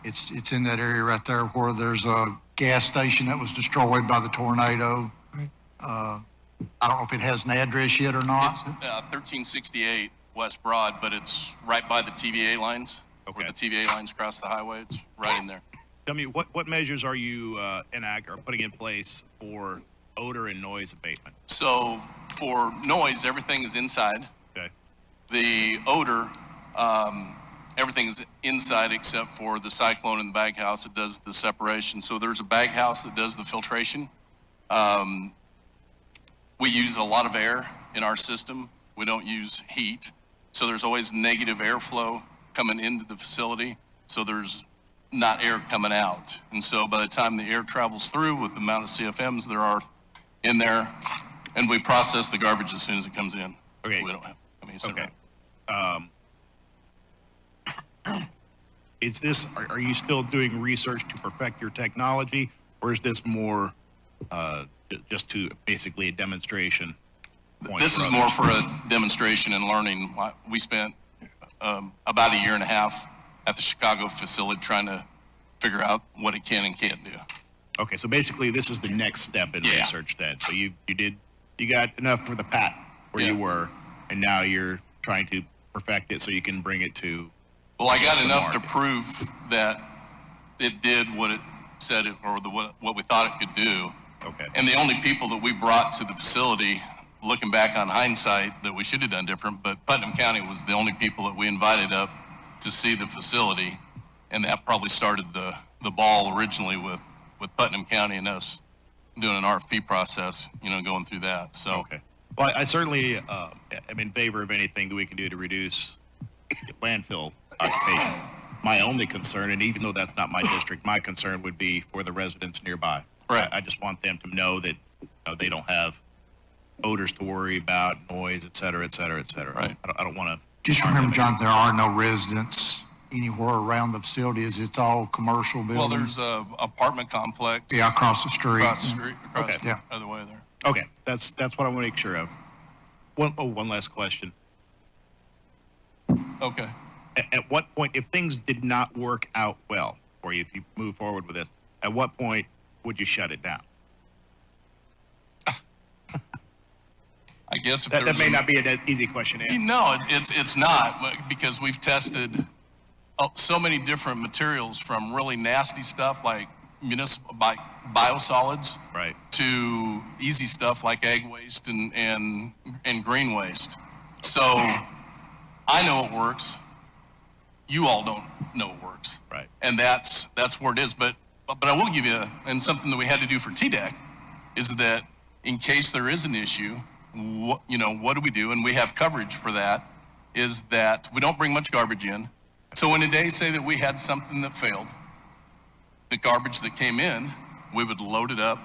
It's in that area right there where there's a gas station that was destroyed by the tornado. I don't know if it has an address yet or not. It's 1368 West Broad, but it's right by the TVA lines. Okay. Where the TVA lines cross the highway. It's right in there. Tell me, what measures are you putting in place for odor and noise abatement? So for noise, everything is inside. Okay. The odor, everything is inside except for the cyclone in the bag house that does the separation. So there's a bag house that does the filtration. We use a lot of air in our system. We don't use heat. So there's always negative airflow coming into the facility. So there's not air coming out. And so by the time the air travels through with the amount of CFMs there are in there, and we process the garbage as soon as it comes in. Okay. So we don't have, Is this, are you still doing research to perfect your technology, Or is this more just to basically a demonstration point? This is more for a demonstration and learning. We spent about a year and a half at the Chicago facility trying to figure out what it can and can't do. Okay, so basically this is the next step in research then. So you got enough for the pat where you were, and now you're trying to perfect it so you can bring it to. Well, I got enough to prove that it did what it said it, or what we thought it could do. Okay. And the only people that we brought to the facility, looking back on hindsight, that we should have done different, but Putnam County was the only people that we invited up to see the facility, and that probably started the ball originally with Putnam County and us doing an RFP process, going through that. So. Okay. Well, I certainly am in favor of anything that we can do to reduce landfill occupation. My only concern, and even though that's not my district, my concern would be for the residents nearby. Right. I just want them to know that they don't have odors to worry about, noise, et cetera, et cetera, et cetera. Right. I don't want to. Just remember, John, there are no residents anywhere around the facilities. It's all commercial buildings. Well, there's a apartment complex. Yeah, across the street. Across the street, across Okay. the other way there. Okay, that's what I want to make sure of. One last question. Okay. At what point, if things did not work out well for you, if you move forward with this, at what point would you shut it down? I guess if that may not be an easy question to answer. No, it's not, because we've tested so many different materials, from really nasty stuff like biosolids, right, to easy stuff like egg waste and green waste. So I know it works. You all don't know it works. Right. And that's where it is. But I will give you, and something that we had to do for TDEC is that in case there is an issue, what do we do? And we have coverage for that, is that we don't bring much garbage in. So when a day, say that we had something that failed, the garbage that came in, we would load it up,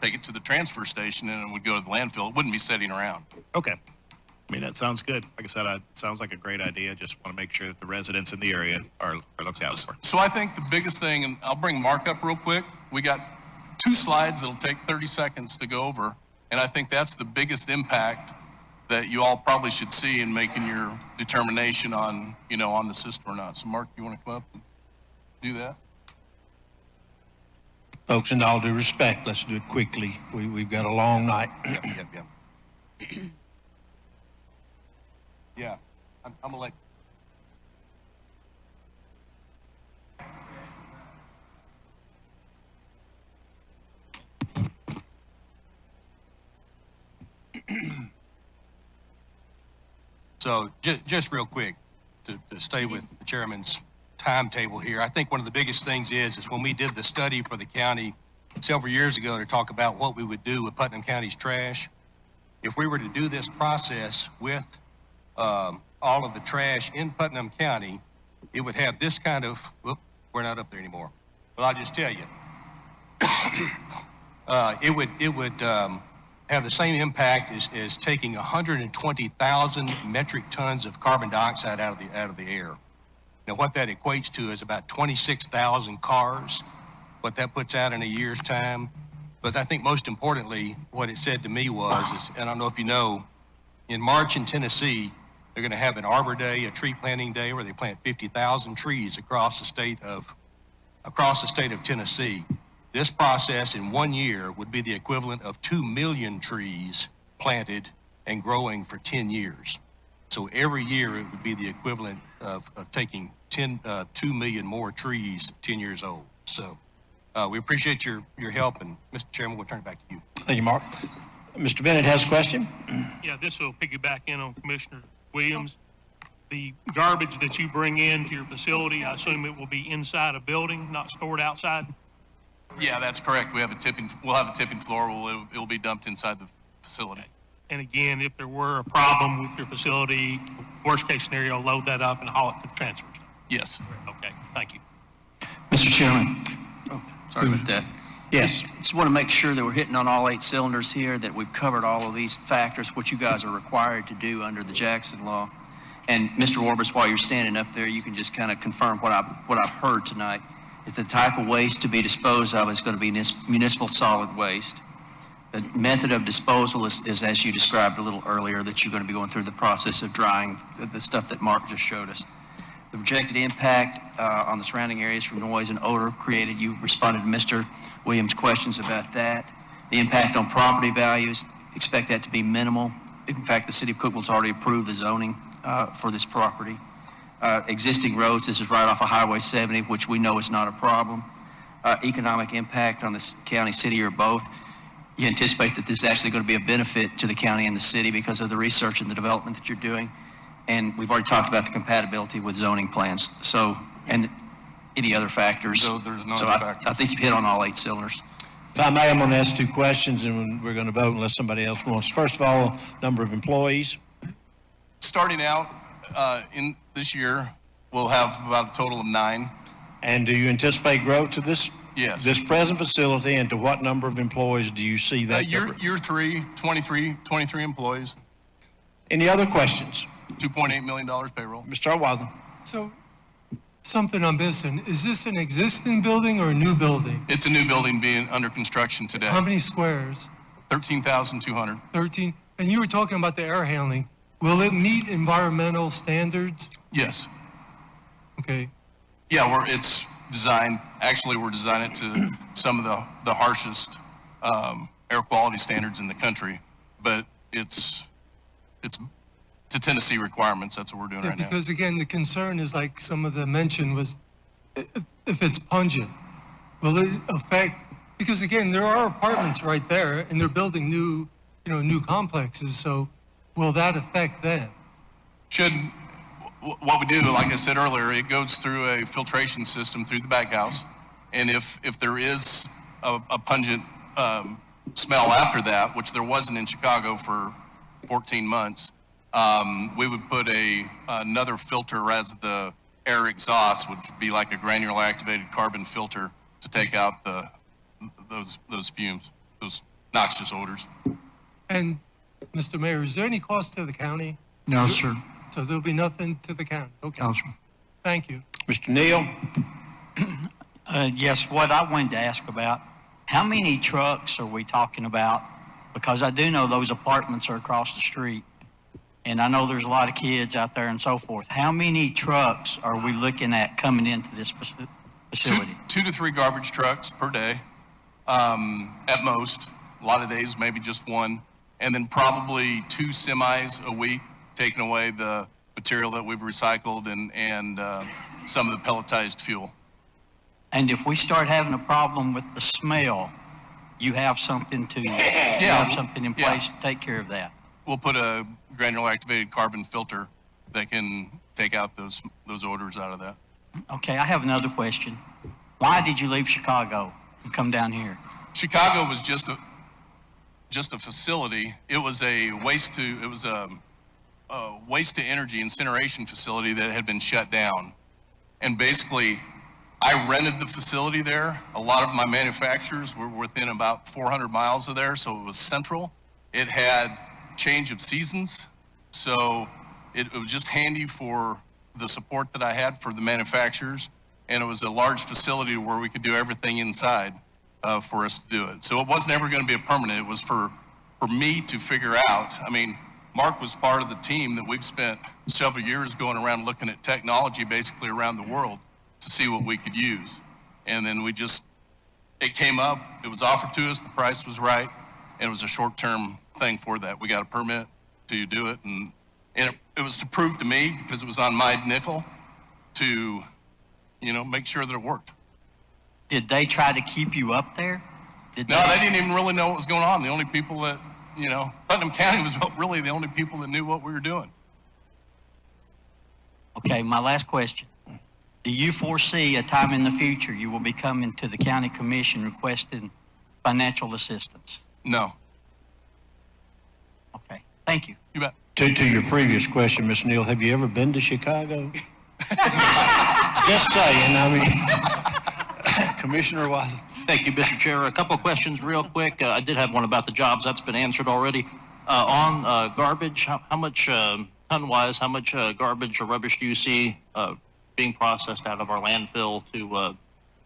take it to the transfer station, and it would go to the landfill. It wouldn't be sitting around. Okay. I mean, that sounds good. Like I said, it sounds like a great idea. Just want to make sure that the residents in the area are looked out for. So I think the biggest thing, and I'll bring Mark up real quick. We got 2 slides that'll take 30 seconds to go over. And I think that's the biggest impact that you all probably should see in making your determination on, on the system or not. So Mark, you want to come up and do that? Folks, in all due respect, let's do it quickly. We've got a long night. Yep. Yeah, I'm gonna let. So just real quick, to stay with the chairman's timetable here, I think one of the biggest things is when we did the study for the county several years ago to talk about what we would do with Putnam County's trash, if we were to do this process with all of the trash in Putnam County, it would have this kind of, we're not up there anymore. But I'll just tell you, it would have the same impact as taking 120,000 metric tons of carbon dioxide out of the air. Now, what that equates to is about 26,000 cars, what that puts out in a year's time. But I think most importantly, what it said to me was, and I don't know if you know, in March in Tennessee, they're going to have an Arbor Day, a tree planting day, where they plant 50,000 trees across the state of Tennessee. This process in 1 year would be the equivalent of 2 million trees planted and growing for 10 years. So every year it would be the equivalent of taking 2 million more trees 10 years old. So we appreciate your help, and Mr. Chairman, we'll turn it back to you. Thank you, Mark. Mr. Bennett has a question. Yeah, this will piggyback in on Commissioner Williams. The garbage that you bring into your facility, I assume it will be inside a building, not stored outside? Yeah, that's correct. We'll have a tipping floor. It will be dumped inside the facility. And again, if there were a problem with your facility, worst case scenario, load that up and haul it to the transfer station? Yes. Okay, thank you. Mr. Chairman. Sorry about that. Yes. Just want to make sure that we're hitting on all 8 cylinders here, that we've covered all of these factors, what you guys are required to do under the Jackson law. And Mr. Orbis, while you're standing up there, you can just kind of confirm what I've heard tonight. is the type of waste to be disposed of is going to be municipal solid waste. The method of disposal is as you described a little earlier, that you're going to be going through the process of drying the stuff that Mark just showed us. The projected impact on the surrounding areas from noise and odor created, you responded to Mr. Williams' questions about that. The impact on property values, expect that to be minimal. In fact, the city of Cookville's already approved the zoning for this property. Existing roads, this is right off of Highway 70, which we know is not a problem. Economic impact on the county, city, or both. You anticipate that this is actually going to be a benefit to the county and the city because of the research and the development that you're doing. And we've already talked about the compatibility with zoning plans. So, and any other factors. So there's no So other factors. I think you've hit on all 8 cylinders. If I may, I'm going to ask 2 questions, and we're going to vote unless somebody else wants. First of all, number of employees. Starting out in this year, we'll have about a total of 9. And do you anticipate growth to this? Yes. This present facility, and to what number of employees do you see that? Year 3, 23 employees. Any other questions? $2.8 million payroll. Mr. Watson. So, something I'm missing. Is this an existing building or a new building? It's a new building being under construction today. How many squares? 13,200. 13. And you were talking about the air handling. Will it meet environmental standards? Yes. Okay. Yeah, it's designed, actually we're designing it to some of the harshest air quality standards in the country, but it's to Tennessee requirements. That's what we're doing right now. Because again, the concern is like some of the mention was if it's pungent, will it affect, because again, there are apartments right there and they're building new complexes. So will that affect them? What we do, like I said earlier, it goes through a filtration system through the baghouse. And if there is a pungent smell after that, which there wasn't in Chicago for 14 months, we would put another filter as the air exhaust, which would be like a granular activated carbon filter to take out those fumes, those noxious odors. And Mr. Mayor, is there any cost to the county? No, sir. So there'll be nothing to the county? Okay. No, sir. Thank you. Mr. Neal? Yes, what I wanted to ask about, how many trucks are we talking about? Because I do know those apartments are across the street, and I know there's a lot of kids out there and so forth. How many trucks are we looking at coming into this facility? 2 to 3 garbage trucks per day, at most. A lot of days, maybe just 1. And then probably 2 semis a week, taking away the material that we've recycled and some of the pelletized fuel. And if we start having a problem with the smell, you have something in place to take care of that. We'll put a granular activated carbon filter that can take out those odors out of that. Okay, I have another question. Why did you leave Chicago and come down here? Chicago was just a facility. It was a waste to energy incineration facility that had been shut down. And basically, I rented the facility there. A lot of my manufacturers were within about 400 miles of there, so it was central. It had change of seasons, so it was just handy for the support that I had for the manufacturers, and it was a large facility where we could do everything inside for us to do it. So it wasn't ever going to be a permanent. It was for me to figure out. I mean, Mark was part of the team that we've spent several years going around looking at technology basically around the world to see what we could use. And then it came up, it was offered to us, the price was right, and it was a short-term thing for that. We got a permit to do it, and it was to prove to me, because it was on my nickel, to, make sure that it worked. Did they try to keep you up there? They didn't even really know what was going on. The only people that, Putnam County was really the only people that knew what we were doing. Okay, my last question. Do you foresee a time in the future you will be coming to the county commission requesting financial assistance? No. Okay, thank you. You bet. To your previous question, Ms. Neal, have you ever been to Chicago? Just saying, Commissioner Watson. Thank you, Mr. Chair. A couple of questions real quick. I did have one about the jobs. That's been answered already. On garbage, how much, ton-wise, how much garbage or rubbish do you see being processed out of our landfill to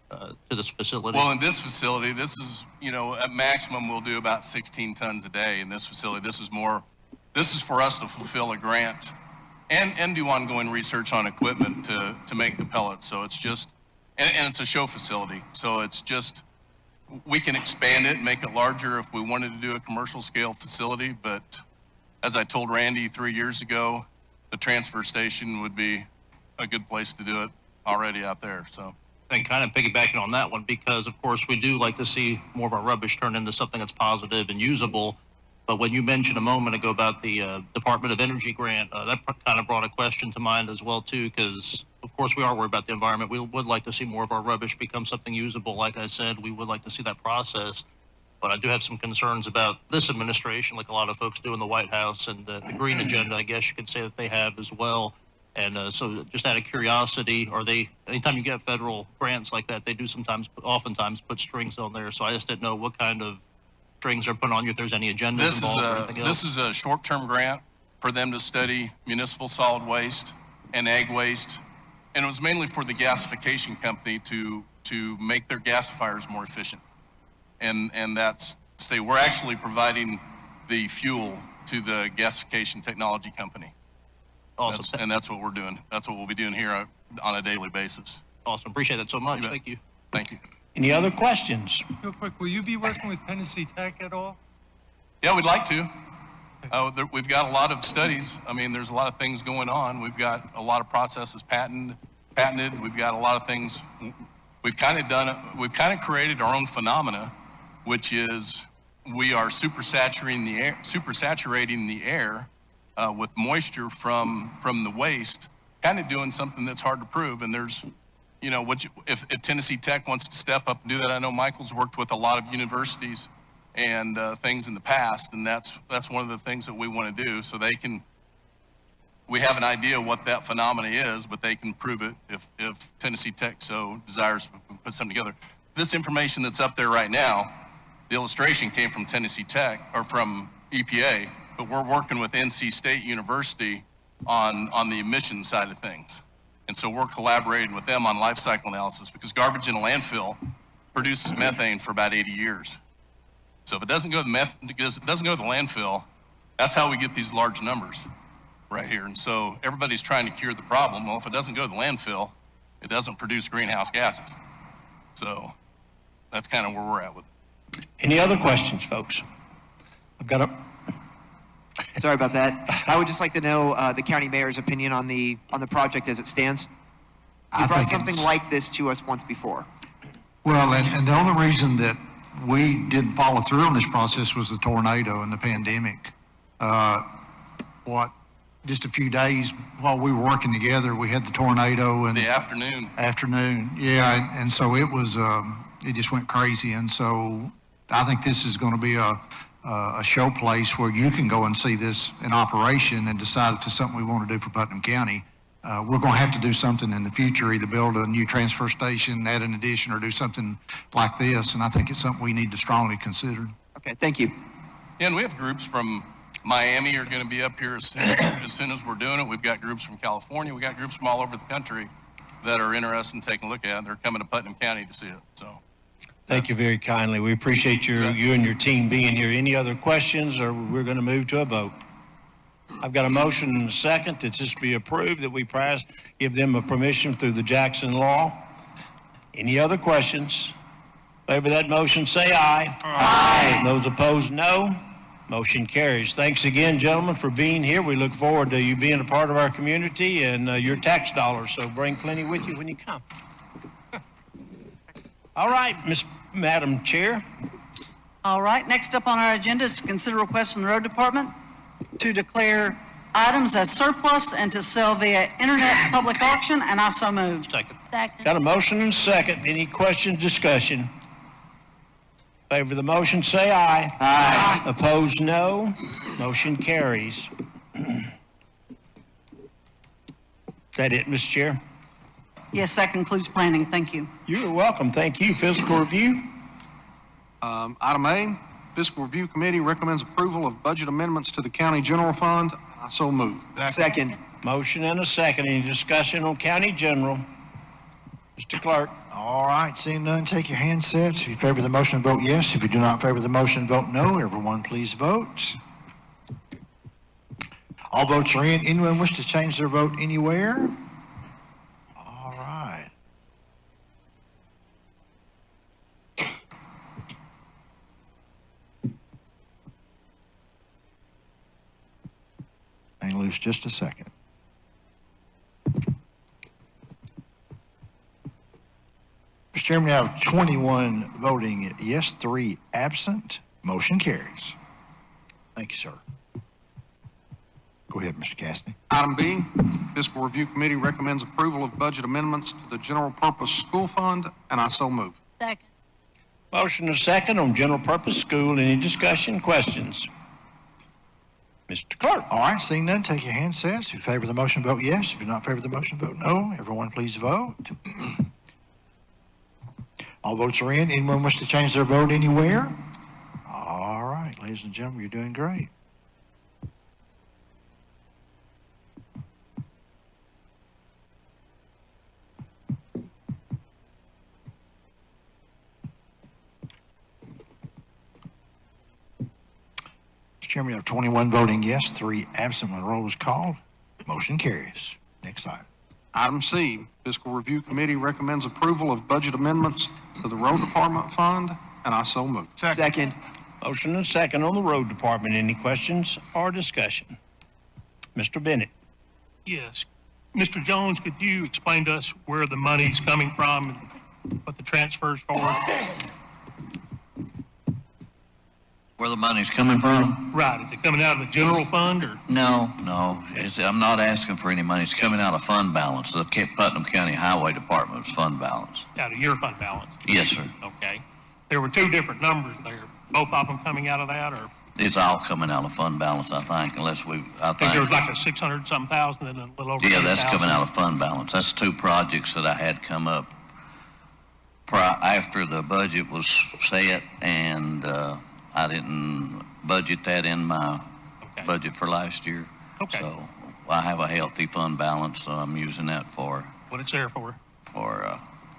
to this facility? Well, in this facility, this is, at maximum, we'll do about 16 tons a day in this facility. This is for us to fulfill a grant and do ongoing research on equipment to make the pellets. So it's just, and it's a show facility. So it's just, we can expand it and make it larger if we wanted to do a commercial scale facility. But as I told Randy 3 years ago, the transfer station would be a good place to do it already out there, so. And kind of piggybacking on that one, because of course we do like to see more of our rubbish turned into something that's positive and usable. But when you mentioned a moment ago about the Department of Energy grant, that kind of brought a question to mind as well too, because of course we are worried about the environment. We would like to see more of our rubbish become something usable. Like I said, we would like to see that process. But I do have some concerns about this administration, like a lot of folks do in the White House, and the green agenda, I guess you could say that they have as well. And so just out of curiosity, are they, anytime you get federal grants like that, they do oftentimes put strings on there. So I just didn't know what kind of strings are put on you, if there's any agendas involved or anything else. This is a short-term grant for them to study municipal solid waste and ag waste. And it was mainly for the gasification company to make their gasifiers more efficient. And we're actually providing the fuel to the gasification technology company. Awesome. And that's what we're doing. That's what we'll be doing here on a daily basis. Awesome. Appreciate that so much. Thank you. Thank you. Any other questions? Real quick, will you be working with Tennessee Tech at all? Yeah, we'd like to. We've got a lot of studies. I mean, there's a lot of things going on. We've got a lot of processes patented. We've got a lot of things. We've kind of created our own phenomena, which is we are supersaturating the air with moisture from the waste, kind of doing something that's hard to prove. And there's, if Tennessee Tech wants to step up and do that, I know Michael's worked with a lot of universities and things in the past, and that's one of the things that we want to do. So we have an idea what that phenomena is, but they can prove it if Tennessee Tech so desires to put something together. This information that's up there right now, the illustration came from Tennessee Tech or from EPA, but we're working with NC State University on the emission side of things. And so we're collaborating with them on life cycle analysis, because garbage in a landfill produces methane for about 80 years. So if it doesn't go to the landfill, that's how we get these large numbers right here. And so everybody's trying to cure the problem. Well, if it doesn't go to the landfill, it doesn't produce greenhouse gases. So that's kind of where we're at with it. Any other questions, folks? Sorry about that. I would just like to know the county mayor's opinion on the project as it stands. You brought something like this to us once before. Well, and the only reason that we didn't follow through on this process was the tornado and the pandemic. Just a few days while we were working together, we had the tornado and the afternoon. Yeah, and so it was, it just went crazy. And so I think this is going to be a show place where you can go and see this in operation and decide if it's something we want to do for Putnam County. We're going to have to do something in the future, either build a new transfer station, add an addition, or do something like this. And I think it's something we need to strongly consider. Okay, thank you. Yeah, and we have groups from Miami are going to be up here as soon as we're doing it. We've got groups from California. We got groups from all over the country that are interested in taking a look at it. They're coming to Putnam County to see it. So. Thank you very kindly. We appreciate you and your team being here. Any other questions, or we're going to move to a vote? I've got a motion and a second that this be approved, that we give them a permission through the Jackson law. Any other questions? Favor that motion, say aye. Aye. Those opposed, no. Motion carries. Thanks again, gentlemen, for being here. We look forward to you being a part of our community and your tax dollars, so bring plenty with you when you come. All right, Madam Chair. All right, next up on our agenda is to consider requests from the Road Department to declare items as surplus and to sell via internet public auction, and I so move. Second. Got a motion and a second. Any questions, discussion? Favor the motion, say aye. Aye. Opposed, no. Motion carries. Is that it, Mr. Chair? Yes, that concludes planning. Thank you. You're welcome. Thank you. Fiscal review. Item A, Fiscal Review Committee recommends approval of budget amendments to the County General Fund. I so move. Second. Motion and a second. Any discussion on County General? Mr. Clerk. All right, seeing none, take your handsets. If you favor the motion, vote yes. If you do not favor the motion, vote no. Everyone, please vote. All votes are in. Anyone wish to change their vote anywhere? All right. Hang loose just a second. Mr. Chairman, we have 21 voting yes, 3 absent. Motion carries. Thank you, sir. Go ahead, Mr. Cassidy. Item B, Fiscal Review Committee recommends approval of budget amendments to the General Purpose School Fund, and I so move. Second. Motion is second on general purpose school. Any discussion, questions? Mr. Clerk. All right, seeing none, take your handsets. If you favor the motion, vote yes. If you do not favor the motion, vote no. Everyone, please vote. All votes are in. Anyone wish to change their vote anywhere? All right, ladies and gentlemen, you're doing great. Mr. Chairman, we have 21 voting yes, 3 absent when the roll is called. Motion carries. Next item. Item C, Fiscal Review Committee recommends approval of budget amendments to the Road Department Fund, and I so move. Second. Motion and second on the road department. Any questions or discussion? Mr. Bennett. Yes. Mr. Jones, could you explain to us where the money's coming from and what the transfer's for? Where the money's coming from? Right, is it coming out of the general fund or? No. I'm not asking for any money. It's coming out of fund balance, the Putnam County Highway Department's fund balance. Out of your fund balance? Yes, sir. Okay. There were 2 different numbers there. Both of them coming out of that, or? It's all coming out of fund balance, I think, I think there was like a 600-something thousand and a little over. Yeah, that's 8,000. coming out of fund balance. That's 2 projects that I had come up after the budget was set, and I didn't budget that in my budget for last year. Okay. So I have a healthy fund balance, so I'm using that for What it's there for.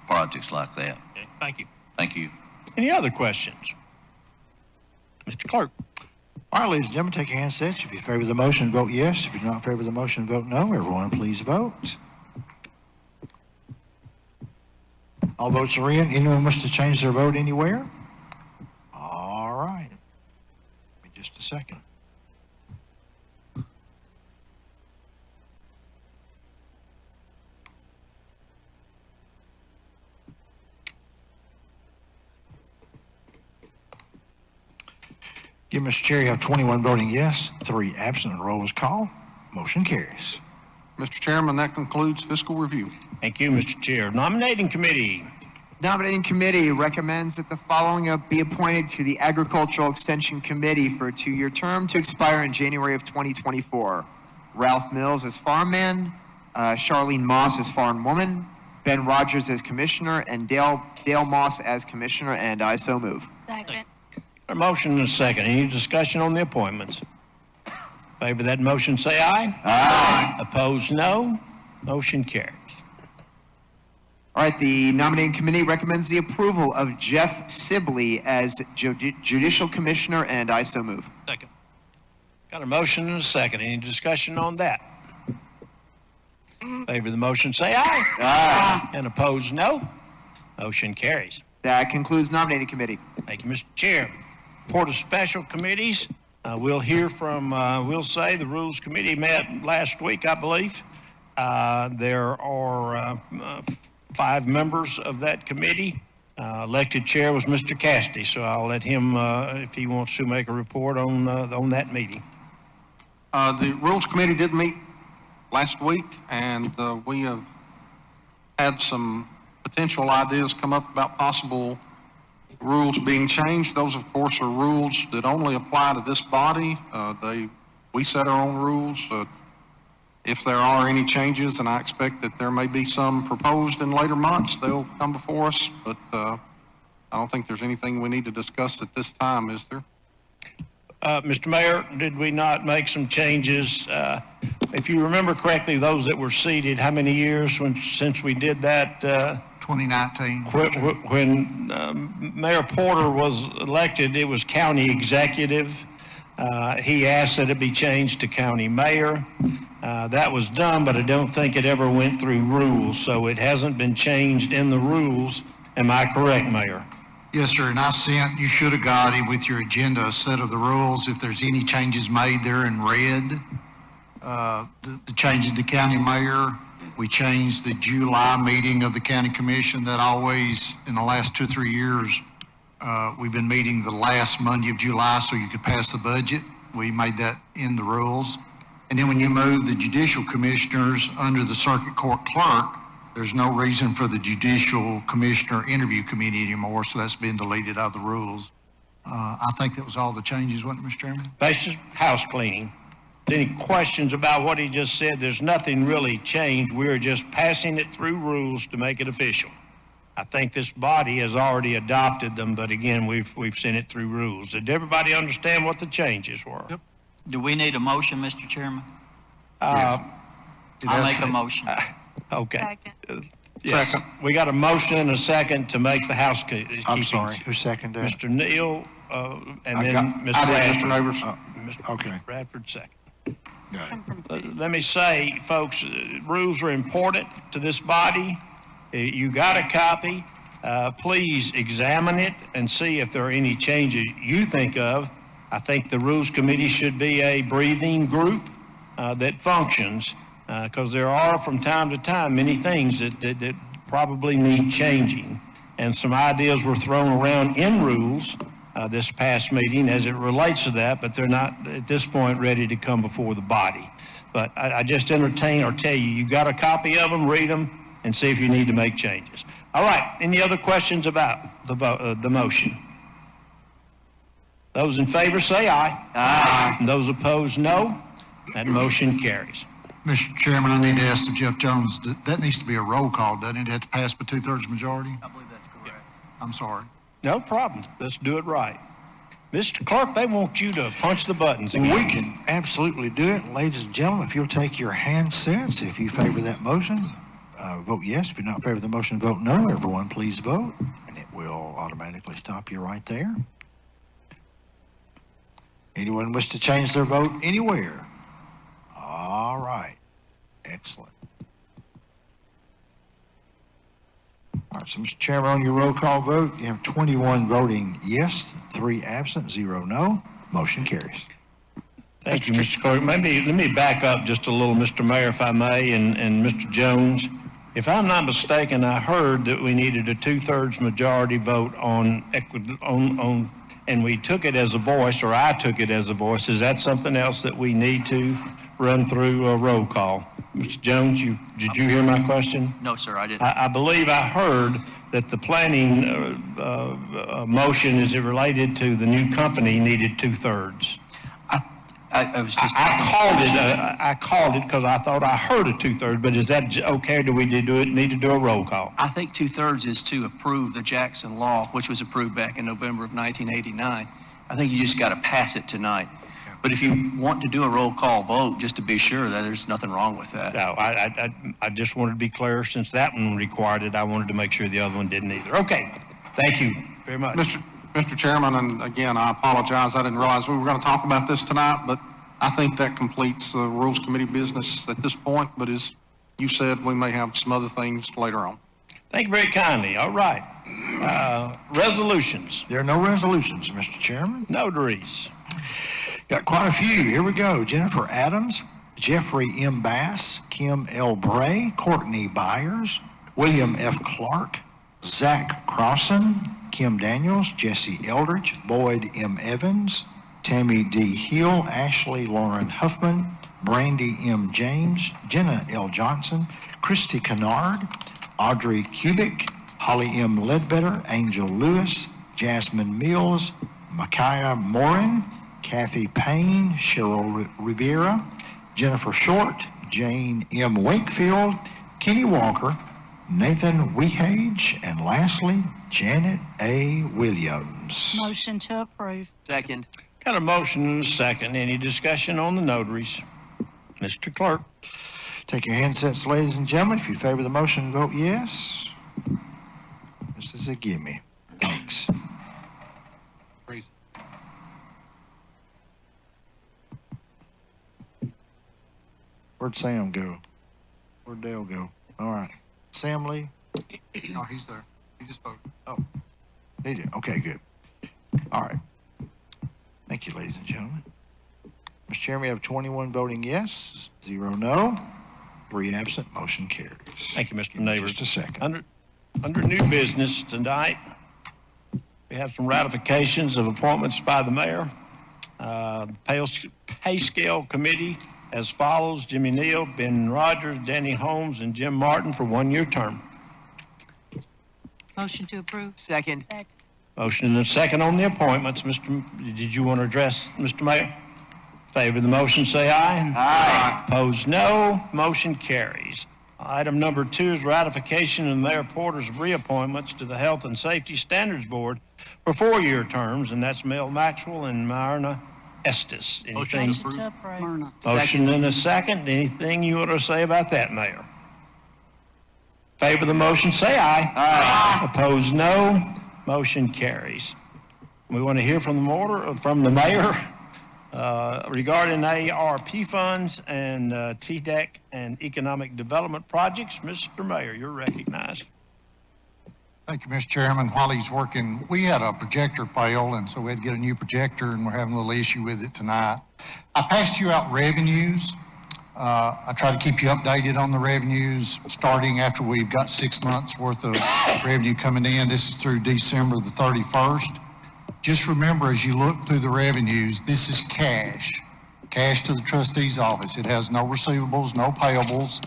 Projects like that. Okay, thank you. Thank you. Any other questions? Mr. Clerk. All right, ladies and gentlemen, take your handsets. If you favor the motion, vote yes. If you do not favor the motion, vote no. Everyone, please vote. All votes are in. Anyone wish to change their vote anywhere? All right. Give me just a second. Give Mr. Chair, you have 21 voting yes, 3 absent, and roll is called. Motion carries. Mr. Chairman, that concludes fiscal review. Thank you, Mr. Chair. Nominating committee. Nominating committee recommends that the following be appointed to the Agricultural Extension Committee for a 2-year term to expire in January of 2024. Ralph Mills as farm man, Charlene Moss as farm woman, Ben Rogers as commissioner, and Dale Moss as commissioner, and I so move. Second. A motion and a second. Any discussion on the appointments? Favor that motion, say aye. Aye. Opposed, no. Motion carries. All right, the nominating committee recommends the approval of Jeff Sibley as judicial commissioner, and I so move. Second. Got a motion and a second. Any discussion on that? Favor the motion, say aye. Aye. And opposed, no. Motion carries. That concludes nominating committee. Thank you, Mr. Chair. Report of special committees. We'll hear from, we'll say the Rules Committee met last week, I believe. There are 5 members of that committee. Elected chair was Mr. Cassidy, so I'll let him, if he wants to, make a report on that meeting. The Rules Committee did meet last week, and we have had some potential ideas come up about possible rules being changed. Those, of course, are rules that only apply to this body. We set our own rules. If there are any changes, and I expect that there may be some proposed in later months, they'll come before us, but I don't think there's anything we need to discuss at this time, is there? Mr. Mayor, did we not make some changes? If you remember correctly, those that were seated, how many years since we did that? 2019. When Mayor Porter was elected, it was county executive. He asked that it be changed to county mayor. That was done, but I don't think it ever went through rules, so it hasn't been changed in the rules. Am I correct, Mayor? Yes, sir, and I sent, you should have got it with your agenda, a set of the rules. If there's any changes made, they're in red. The change to county mayor, we changed the July meeting of the county commission. That always, in the last 2 or 3 years, we've been meeting the last Monday of July so you could pass the budget. We made that in the rules. And then when you move the judicial commissioners under the circuit court clerk, there's no reason for the judicial commissioner interview committee anymore, so that's been deleted out of the rules. I think that was all the changes, wasn't it, Mr. Chairman? That's just house cleaning. Any questions about what he just said? There's nothing really changed. We're just passing it through rules to make it official. I think this body has already adopted them, but again, we've sent it through rules. Did everybody understand what the changes were? Yep. Do we need a motion, Mr. Chairman? I'll make a motion. Okay. Yes, we got a motion and a second to make the housekeeping. I'm sorry, who seconded that? Mr. Neal, and I then got- Mr. I did, Bradford. Mr. Neighbors. Mr. Okay. Bradford second. Got it. Let me say, folks, rules are important to this body. You got a copy. Please examine it and see if there are any changes you think of. I think the Rules Committee should be a breathing group that functions, because there are from time to time many things that probably need changing. And some ideas were thrown around in rules this past meeting as it relates to that, but they're not at this point ready to come before the body. But I just entertain or tell you, you got a copy of them, read them, and see if you need to make changes. All right, any other questions about the motion? Those in favor say aye. Aye. And those opposed, no. That motion carries. Mr. Chairman, I need to ask Jeff Jones, that needs to be a roll call, doesn't it? It have to pass by 2/3 majority? I believe that's correct. I'm sorry. No problem. Let's do it right. Mr. Clerk, they want you to punch the buttons again. We can absolutely do it. Ladies and gentlemen, if you'll take your handsets, if you favor that motion, vote yes. If you're not in favor of the motion, vote no. Everyone, please vote, and it will automatically stop you right there. Anyone wish to change their vote anywhere? All right. Excellent. All right, so Mr. Chairman, on your roll call vote, you have 21 voting yes, 3 absent, 0 no. Motion carries. Thank you, Mr. Clerk. Maybe let me back up just a little, Mr. Mayor, if I may, and Mr. Jones. If I'm not mistaken, I heard that we needed a 2/3 majority vote on, and we took it as a voice, or I took it as a voice. Is that something else that we need to run through a roll call? Mr. Jones, did you hear my question? No, sir, I didn't. I believe I heard that the planning motion, as it related to the new company, needed 2/3. I was just. I called it because I thought I heard a 2/3, but is that okay? Do we need to do a roll call? I think 2/3 is to approve the Jackson Law, which was approved back in November of 1989. I think you just got to pass it tonight. But if you want to do a roll call vote, just to be sure that there's nothing wrong with that. No, I just wanted to be clear. Since that one required it, I wanted to make sure the other one didn't either. Okay, thank you very much. Mr. Chairman, and again, I apologize, I didn't realize we were going to talk about this tonight, but I think that completes the Rules Committee business at this point, but as you said, we may have some other things later on. Thank you very kindly. All right. Resolutions. There are no resolutions, Mr. Chairman. Notaries. Got quite a few. Here we go. Jennifer Adams, Jeffrey M. Bass, Kim L. Bray, Courtney Byers, William F. Clark, Zach Crossan, Kim Daniels, Jesse Eldridge, Boyd M. Evans, Tammy D. Hill, Ashley Lauren Huffman, Brandy M. James, Jenna L. Johnson, Christy Kennard, Audrey Kubik, Holly M. Ledbetter, Angel Lewis, Jasmine Mills, Micaiah Morin, Kathy Payne, Cheryl Rivera, Jennifer Short, Jane M. Wakefield, Kenny Walker, Nathan Wehage, and lastly, Janet A. Williams. Motion to approve. Second. Got a motion and a second. Any discussion on the notaries? Mr. Clerk. Take your handsets, ladies and gentlemen. If you favor the motion, vote yes. This is a gimme. Thanks. Where'd Sam go? Where'd Dale go? All right. Sam Lee? No, he's there. He just voted. Oh, he did. Okay, good. All right. Thank you, ladies and gentlemen. Mr. Chairman, we have 21 voting yes, 0 no, 3 absent. Motion carries. Thank you, Mr. Give me Neighbors. just a second. Under new business tonight, we have some ratifications of appointments by the mayor. Pay Scale Committee as follows: Jimmy Neal, Ben Rogers, Danny Holmes, and Jim Martin for 1-year term. Motion to approve. Second. Motion and a second on the appointments. Did you want to address, Mr. Mayor? Favor the motion, say aye. Aye. Opposed, no. Motion carries. Item number 2 is ratification of Mayor Porter's reappointments to the Health and Safety Standards Board for 4-year terms, and that's Mel Maxwell and Myrna Estes. Anything? Myrna. Motion and a second. Anything you want to say about that, Mayor? Favor the motion, say aye. Aye. Opposed, no. Motion carries. We want to hear from the mayor regarding ARP funds and TDEC and economic development projects. Mr. Mayor, you're recognized. Thank you, Mr. Chairman. While he's working, we had a projector fail, and so we had to get a new projector, and we're having a little issue with it tonight. I passed you out revenues. I try to keep you updated on the revenues starting after we've got 6 months worth of revenue coming in. This is through December the 31st. Just remember, as you look through the revenues, this is cash to the trustee's office. It has no receivables, no payables.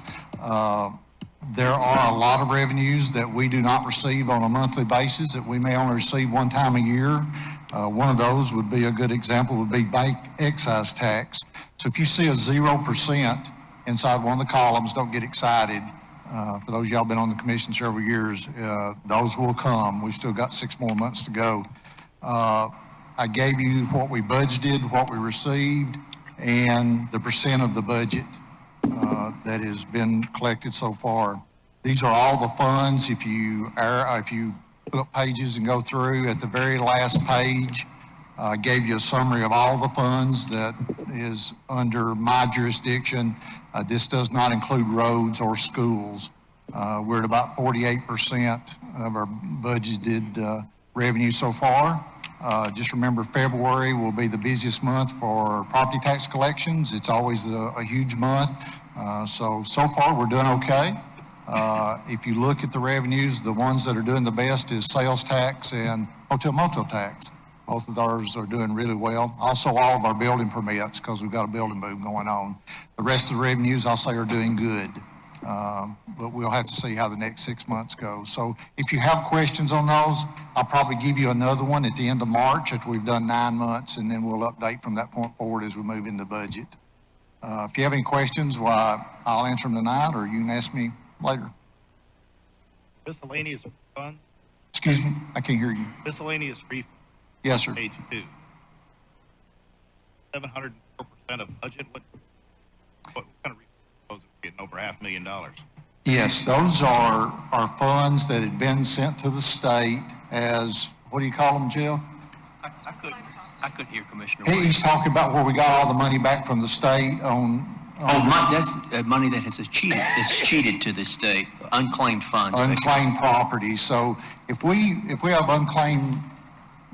There are a lot of revenues that we do not receive on a monthly basis that we may only receive one time a year. One of those would be a good example would be bank excise tax. So if you see a 0% inside one of the columns, don't get excited. For those of y'all been on the commission several years, those will come. We've still got 6 more months to go. I gave you what we budgeted, what we received, and the percent of the budget that has been collected so far. These are all the funds. If you put up pages and go through, at the very last page, I gave you a summary of all the funds that is under my jurisdiction. This does not include roads or schools. We're at about 48% of our budgeted revenue so far. Just remember, February will be the busiest month for property tax collections. It's always a huge month. So far we're doing okay. If you look at the revenues, the ones that are doing the best is sales tax and hotel motel tax. Both of those are doing really well. Also, all of our building permits, because we've got a building boom going on. The rest of the revenues, I'll say, are doing good. But we'll have to see how the next 6 months go. So if you have questions on those, I'll probably give you another one at the end of March after we've done 9 months, and then we'll update from that point forward as we move into budget. If you have any questions, well, I'll answer them tonight, or you can ask me later. Miscellaneous funds? Excuse me, I can't hear you. Miscellaneous refunds. Yes, sir. Page 2. 704% of budget. What kind of refunds are we getting over $500,000? Yes, those are funds that had been sent to the state as, what do you call them, Jeff? I couldn't hear Commissioner. He's talking about where we got all the money back from the state on. That's money that has cheated to the state, unclaimed funds. Unclaimed property. So if we have unclaimed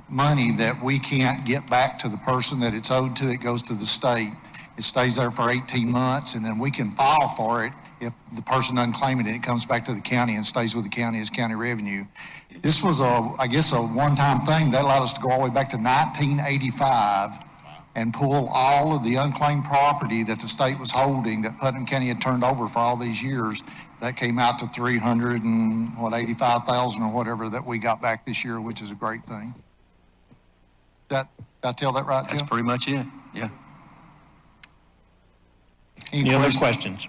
money that we can't get back to the person that it's owed to, it goes to the state. It stays there for 18 months, and then we can file for it. If the person doesn't claim it, it comes back to the county and stays with the county as county revenue. This was I guess a one-time thing that allowed us to go all the way back to 1985 and pull all of the unclaimed property that the state was holding that Putnam County had turned over for all these years. That came out to $385,000 or whatever that we got back this year, which is a great thing. Did I tell that right, Jim? That's pretty much it, yeah. Any other questions?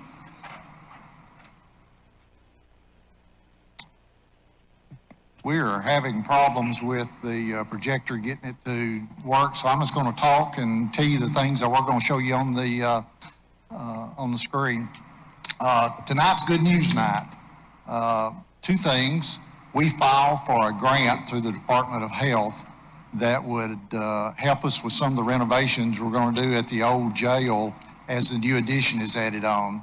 We're having problems with the projector getting it to work, so I'm just going to talk and tell you the things that we're going to show you on the screen. Tonight's good news night. 2 things. we filed for a grant through the Department of Health that would help us with some of the renovations we're going to do at the old jail as the new addition is added on.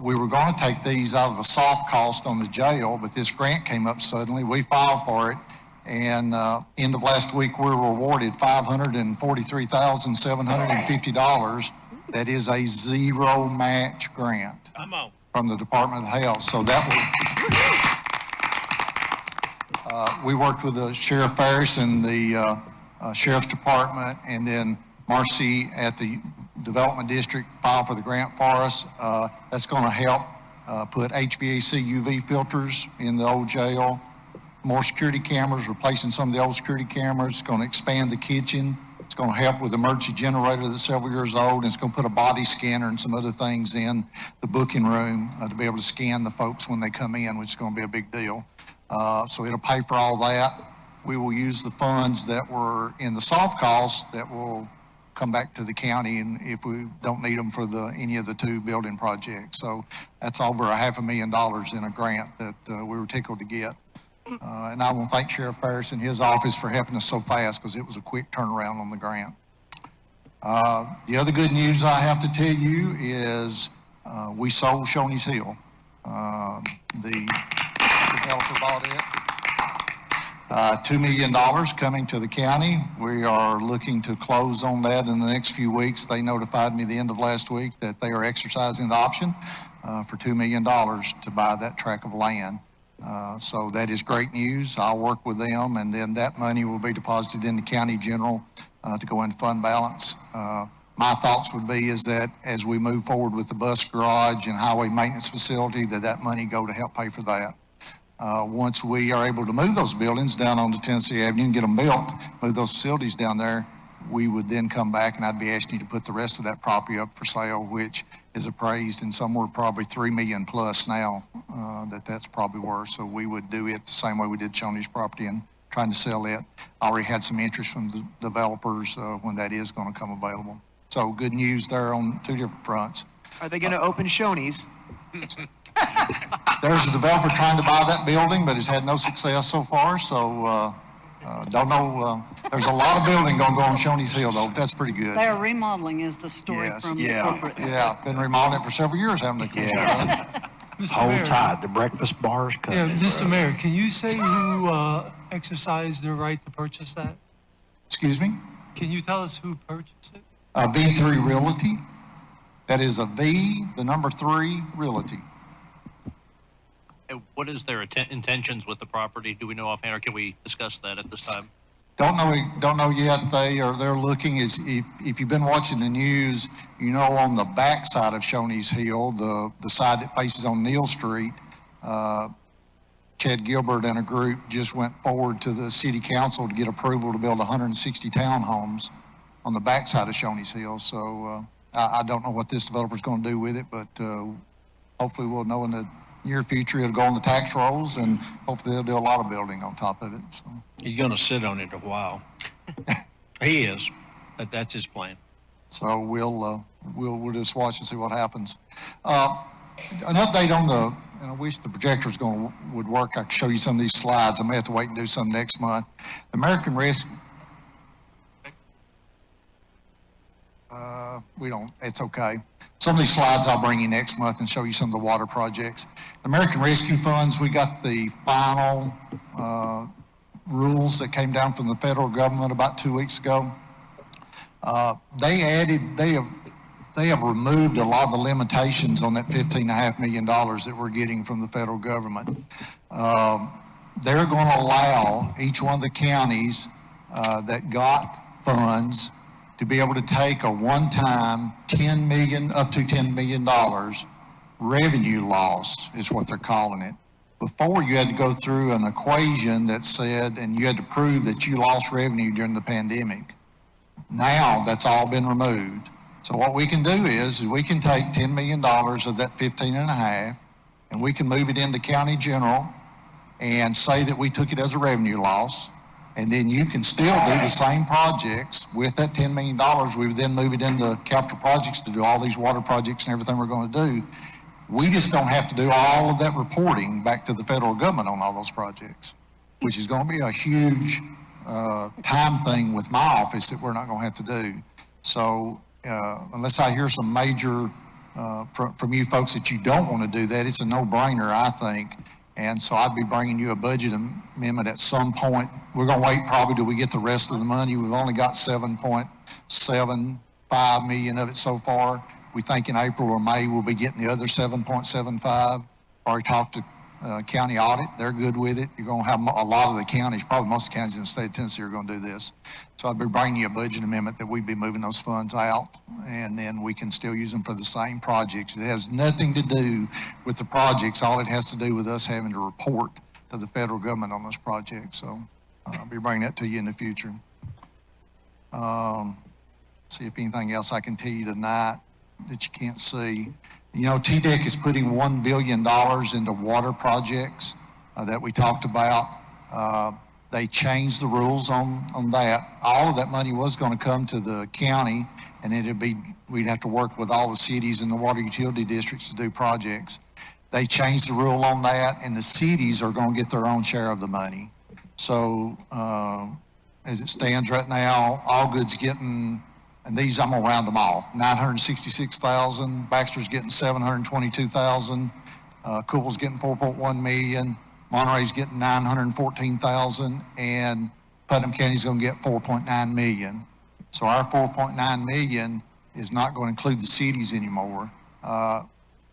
We were going to take these out of the soft cost on the jail, but this grant came up suddenly. We filed for it, and end of last week, we were awarded $543,750. That is a zero match grant from the Department of Health. So that was, we worked with the Sheriff Ferris and the Sheriff's Department, and then Marcy at the Development District filed for the grant for us. That's going to help put HVAC UV filters in the old jail, more security cameras, replacing some of the old security cameras. It's going to expand the kitchen. It's going to help with the emergency generator that's several years old, and it's going to put a body scanner and some other things in the booking room to be able to scan the folks when they come in, which is going to be a big deal. So it'll pay for all that. We will use the funds that were in the soft costs that will come back to the county, and if we don't need them for any of the two building projects. So that's over $500,000 in a grant that we were tickled to get. And I want to thank Sheriff Ferris and his office for helping us so fast, because it was a quick turnaround on the grant. The other good news I have to tell you is we sold Shoney's Hill. The developer bought it. $2 million coming to the county. We are looking to close on that in the next few weeks. They notified me the end of last week that they are exercising the option for $2 million to buy that tract of land. So that is great news. I'll work with them, and then that money will be deposited in the county general to go into fund balance. My thoughts would be is that as we move forward with the bus garage and highway maintenance facility, that money go to help pay for that. Once we are able to move those buildings down onto Tennessee Avenue and get them built, move those facilities down there, we would then come back and I'd be asking you to put the rest of that property up for sale, which is appraised in somewhere probably $3 million plus now, that's probably worth. So we would do it the same way we did Shoney's property and trying to sell it. I already had some interest from the developers when that is going to come available. So good news there on two different fronts. Are they going to open Shoney's? There's a developer trying to buy that building, but has had no success so far. So don't know. There's a lot of building going to go on Shoney's Hill, though. That's pretty good. They're remodeling is the story from corporate. Yeah, been remodeling it for several years, haven't they? Yeah. Hold Mayor. tight. The breakfast bar is coming. Yeah, Mr. Mayor, can you say who exercised their right to purchase that? Excuse me? Can you tell us who purchased it? V3 Realty. That is a V, the number 3 Realty. And what is their intentions with the property? Do we know offhand, or can we discuss that at this time? Don't know yet. They're looking, is if you've been watching the news, you know, on the back side of Shoney's Hill, the side that faces on Neal Street, Chad Gilbert and a group just went forward to the city council to get approval to build 160 townhomes on the back side of Shoney's Hill. So I don't know what this developer's going to do with it, but hopefully we'll know in the near future it'll go on the tax rolls, and hopefully they'll do a lot of building on top of it. So. He's going to sit on it a while. He is, but that's his plan. So we'll just watch and see what happens. An update on and I wish the projector's would work. I could show you some of these slides. I may have to wait and do some next month. American Rescue. It's okay. Some of these slides I'll bring you next month and show you some of the water projects. American Rescue Funds, we got the final rules that came down from the federal government about 2 weeks ago. They have removed a lot of the limitations on that $15.5 million that we're getting from the federal government. They're going to allow each one of the counties that got funds to be able to take a one-time up to $10 million revenue loss is what they're calling it. Before, you had to go through an equation that said, and you had to prove that you lost revenue during the pandemic. Now that's all been removed. So what we can do is we can take $10 million of that 15.5, and we can move it into county general and say that we took it as a revenue loss. And then you can still do the same projects with that $10 million. We would then move it into capital projects to do all these water projects and everything we're going to do. We just don't have to do all of that reporting back to the federal government on all those projects, which is going to be a huge time thing with my office that we're not going to have to do. So unless I hear some major from you folks that you don't want to do that, it's a no-brainer, I think. And so I'd be bringing you a budget amendment at some point. We're going to wait probably till we get the rest of the money. We've only got 7.75 million of it so far. We think in April or May we'll be getting the other 7.75. Already talked to county audit. They're good with it. You're going to have a lot of the counties, probably most of the counties in the state of Tennessee are going to do this. So I'd be bringing you a budget amendment that we'd be moving those funds out, and then we can still use them for the same projects. It has nothing to do with the projects. All it has to do with us having to report to the federal government on those projects. So I'll be bringing that to you in the future. See if anything else I can tell you tonight that you can't see. You know, TDEC is putting $1 billion into water projects that we talked about. They changed the rules on that. All of that money was going to come to the county, and we'd have to work with all the cities and the water utility districts to do projects. They changed the rule on that, and the cities are going to get their own share of the money. So as it stands right now, Allgood's getting, and these I'm gonna round them off, 966,000. Baxter's getting 722,000. Cool's getting 4.1 million. Monterey's getting 914,000, and Putnam County's gonna get 4.9 million. So our 4.9 million is not going to include the cities anymore.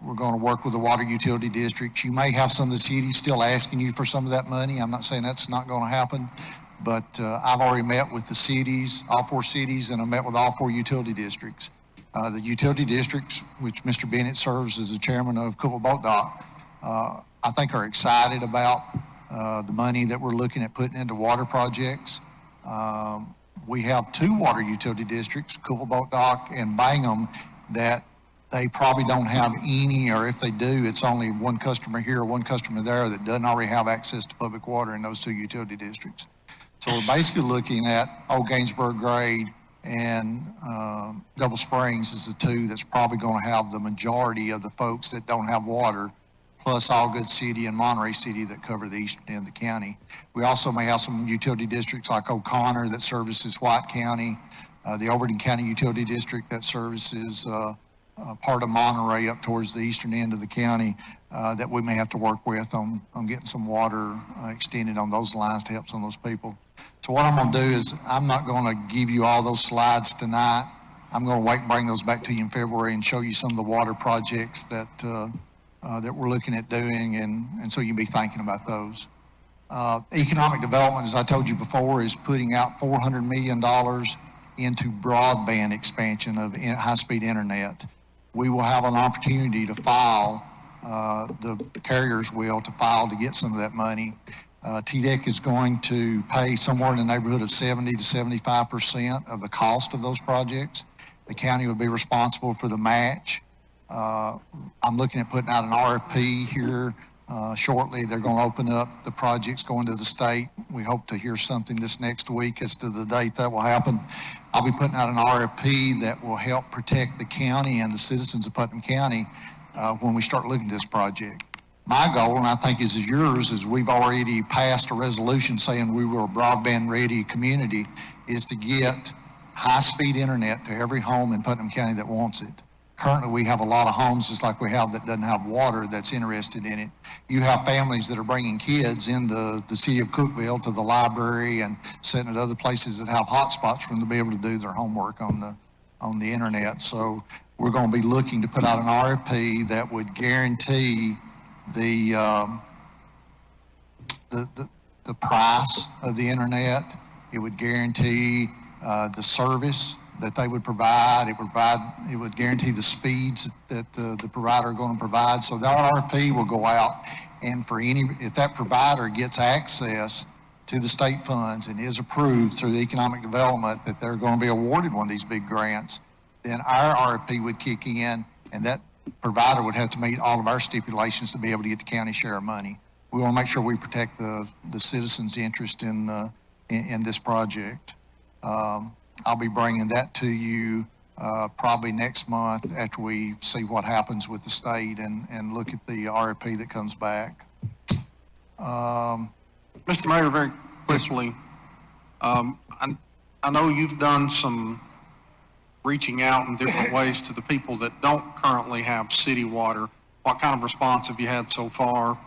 We're going to work with the water utility districts. You may have some of the cities still asking you for some of that money. I'm not saying that's not going to happen, but I've already met with the cities, all 4 cities, and I met with all 4 utility districts. The utility districts, which Mr. Bennett serves as the chairman of Cookville Boat Dock, I think are excited about the money that we're looking at putting into water projects. We have 2 water utility districts, Cookville Boat Dock and Bangham, that they probably don't have any, or if they do, it's only one customer here or one customer there that doesn't already have access to public water in those 2 utility districts. So we're basically looking at Old Gainsborough Grade and Double Springs is the 2 that's probably going to have the majority of the folks that don't have water, plus Allgood City and Monterey City that cover the eastern end of the county. We also may have some utility districts like O'Connor that services White County, the Overton County Utility District that services part of Monterey up towards the eastern end of the county that we may have to work with on getting some water extended on those lines to help some of those people. So what I'm going to do is I'm not going to give you all those slides tonight. I'm going to wait and bring those back to you in February and show you some of the water projects that that we're looking at doing, and so you can be thinking about those. Economic development, as I told you before, is putting out $400 million into broadband expansion of high-speed internet. We will have an opportunity to file, the carriers will, to file to get some of that money. TDEC is going to pay somewhere in the neighborhood of 70 to 75% of the cost of those projects. The county would be responsible for the match. I'm looking at putting out an RFP here shortly. They're going to open up the projects going to the state. We hope to hear something this next week as to the date that will happen. I'll be putting out an RFP that will help protect the county and the citizens of Putnam County when we start looking at this project. My goal, and I think is yours, is we've already passed a resolution saying we were a broadband-ready community, is to get high-speed internet to every home in Putnam County that wants it. Currently, we have a lot of homes, just like we have that doesn't have water, that's interested in it. You have families that are bringing kids in the city of Cookville to the library and sitting at other places that have hotspots for them to be able to do their homework on the internet. So we're going to be looking to put out an RFP that would guarantee the price of the internet. It would guarantee the service that they would provide. It would guarantee the speeds that the provider are going to provide. So that RFP will go out, and if that provider gets access to the state funds and is approved through the economic development that they're going to be awarded one of these big grants, then our RFP would kick in, and that provider would have to meet all of our stipulations to be able to get the county share of money. We want to make sure we protect the citizens' interest in this project. I'll be bringing that to you probably next month after we see what happens with the state and look at the RFP that comes back. Mr. Mayor, very quickly, I know you've done some reaching out in different ways to the people that don't currently have city water. What kind of response have you had so far?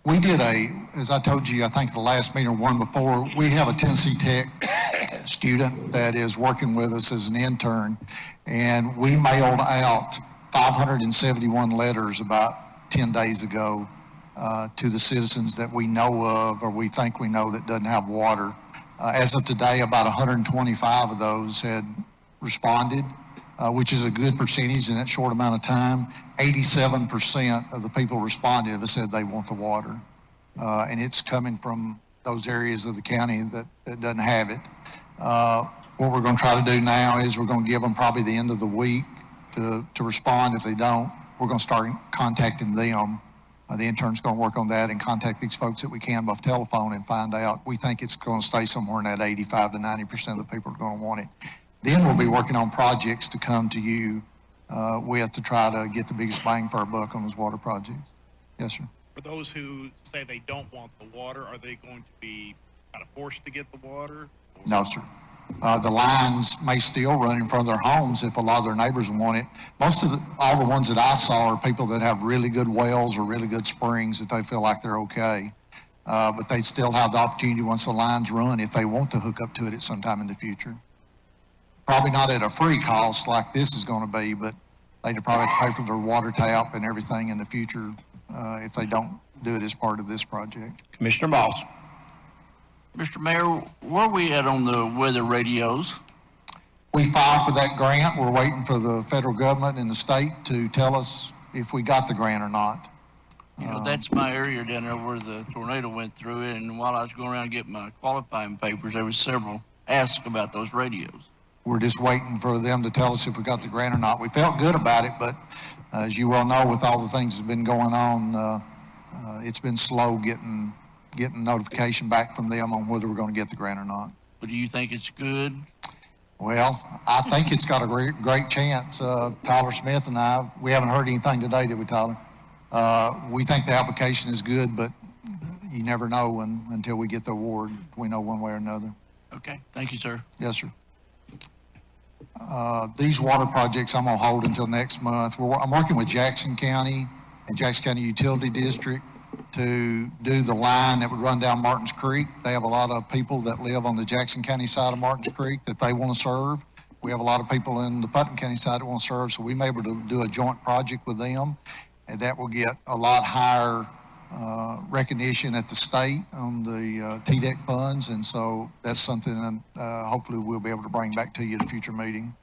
We did as I told you, I think the last meeting or one before, we have a Tennessee Tech student that is working with us as an intern, and we mailed out 571 letters about 10 days ago to the citizens that we know of or we think we know that doesn't have water. As of today, about 125 of those had responded, which is a good percentage in that short amount of time. 87% of the people responded have said they want the water. And it's coming from those areas of the county that doesn't have it. What we're going to try to do now is we're going to give them probably the end of the week to respond. If they don't, we're going to start contacting them. The intern's going to work on that and contact these folks that we can by telephone and find out. We think it's going to stay somewhere in that 85 to 90% of the people are going to want it. Then we'll be working on projects to come to you with to try to get the biggest bang for our buck on those water projects. Yes, sir. For those who say they don't want the water, are they going to be kind of forced to get the water? No, sir. The lines may still run in front of their homes if a lot of their neighbors want it. All the ones that I saw are people that have really good wells or really good springs that they feel like they're okay. But they still have the opportunity once the lines run if they want to hook up to it at some time in the future. Probably not at a free cost like this is going to be, but they'd probably have to pay for their water tap and everything in the future if they don't do it as part of this project. Commissioner Moss. Mr. Mayor, where are we at on the weather radios? We filed for that grant. We're waiting for the federal government and the state to tell us if we got the grant or not. You know, that's my area down there where the tornado went through it, and while I was going around getting my qualifying papers, there was several asked about those radios. We're just waiting for them to tell us if we got the grant or not. We felt good about it, but as you well know, with all the things that's been going on, it's been slow getting notification back from them on whether we're going to get the grant or not. But do you think it's good? Well, I think it's got a great chance. Tyler Smith and I, we haven't heard anything today, did we, Tyler? We think the application is good, but you never know until we get the award. We know one way or another. Okay, thank you, sir. Yes, sir. These water projects I'm going to hold until next month. I'm working with Jackson County and Jackson County Utility District to do the line that would run down Martins Creek. They have a lot of people that live on the Jackson County side of Martins Creek that they want to serve. We have a lot of people in the Putnam County side that want to serve, so we may be able to do a joint project with them, and that will get a lot higher recognition at the state on the TDEC funds, and so that's something that hopefully we'll be able to bring back to you at a future meeting.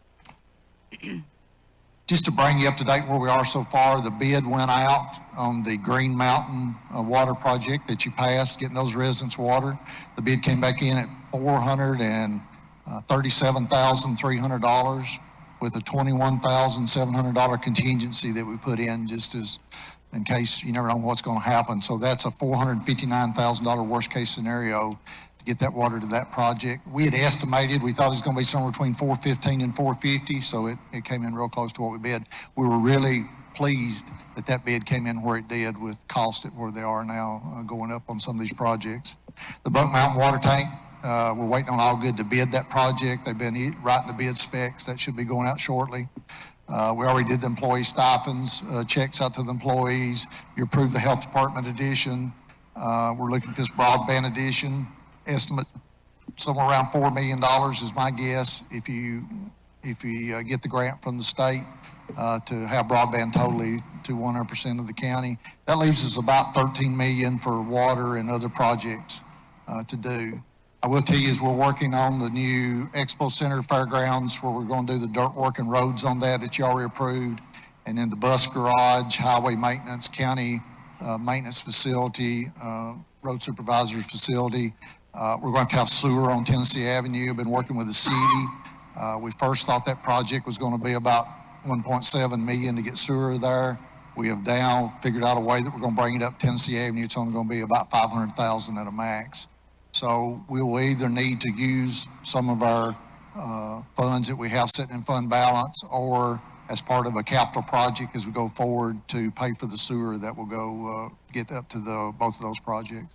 Just to bring you up to date where we are so far, the bid went out on the Green Mountain water project that you passed, getting those residents water. The bid came back in at $437,300 with a $21,700 contingency that we put in just as in case you never know what's going to happen. So that's a $459,000 worst case scenario to get that water to that project. We had estimated, we thought it was going to be somewhere between $415 and $450, so it came in real close to what we bid. We were really pleased that bid came in where it did with cost at where they are now going up on some of these projects. The Buck Mountain water tank, we're waiting on All Good to bid that project. They've been writing the bid specs. That should be going out shortly. We already did the employee stipends, checks out to the employees. You approved the health department addition. We're looking at this broadband addition. Estimate somewhere around $4 million is my guess if you get the grant from the state to have broadband totally to 100% of the county. That leaves us about $13 million for water and other projects to do. I will tell you is we're working on the new Expo Center Fairgrounds where we're going to do the dirt work and roads on that you already approved, and then the bus garage, highway maintenance, county maintenance facility, road supervisor's facility. We're going to have sewer on Tennessee Avenue. I've been working with the city. We first thought that project was going to be about $1.7 million to get sewer there. We have now figured out a way that we're going to bring it up Tennessee Avenue. It's only going to be about $500,000 at a max. So we will either need to use some of our funds that we have sitting in fund balance, or as part of a capital project as we go forward to pay for the sewer that will go get up to both of those projects.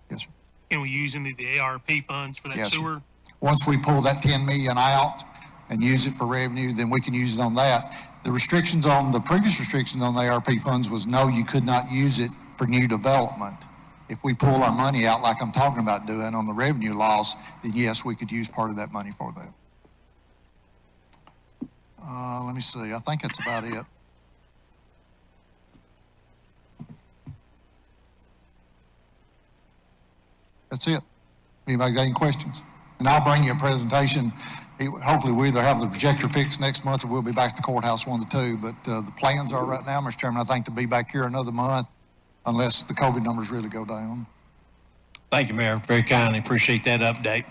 Yes, sir. Can we use any of the ARP funds for that Yes, sir. sewer? Once we pull that 10 million out and use it for revenue, then we can use it on that. The previous restrictions on the ARP funds was no, you could not use it for new development. If we pull our money out like I'm talking about doing on the revenue loss, then yes, we could use part of that money for that. Let me see, I think that's about it. That's it. Anybody got any questions? And I'll bring you a presentation. Hopefully we either have the projector fixed next month or we'll be back at the courthouse 1 to 2. But the plans are right now, Mr. Chairman, I think to be back here another month unless the COVID numbers really go down. Thank you, Mayor. Very kindly. Appreciate that update.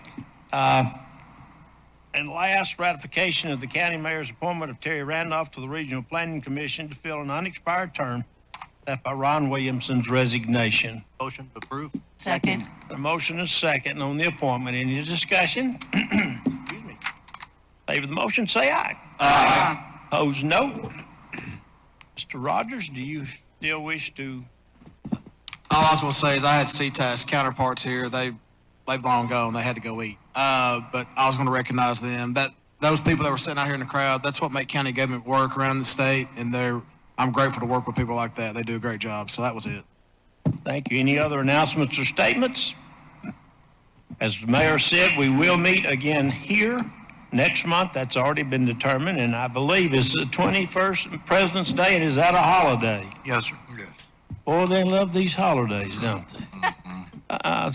And last, ratification of the county mayor's appointment of Terry Randolph to the Regional Planning Commission to fill an unexpired term left by Ron Williamson's resignation. Motion to approve. Second. A motion is second on the appointment. Any discussion? Excuse me. Favor the motion, say aye. Aye. Opposed, no. Mr. Rogers, do you still wish to? All I was going to say is I had CTAS counterparts here. They've long gone. They had to go eat. But I was going to recognize them. Those people that were sitting out here in the crowd, that's what make county government work around the state. And I'm grateful to work with people like that. They do a great job. So that was it. Thank you. Any other announcements or statements? As the mayor said, we will meet again here next month. That's already been determined. And I believe it's the 21st President's Day. And is that a holiday? Yes, sir. Yes. Boy, they love these holidays, don't they?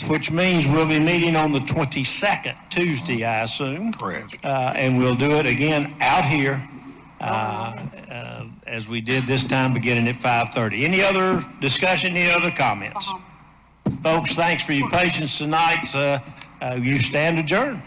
Which means we'll be meeting on the 22nd, Tuesday, I assume. Correct. And we'll do it again out here as we did this time, beginning at 5:30. Any other discussion, any other comments? Folks, thanks for your patience tonight. You stand adjourned.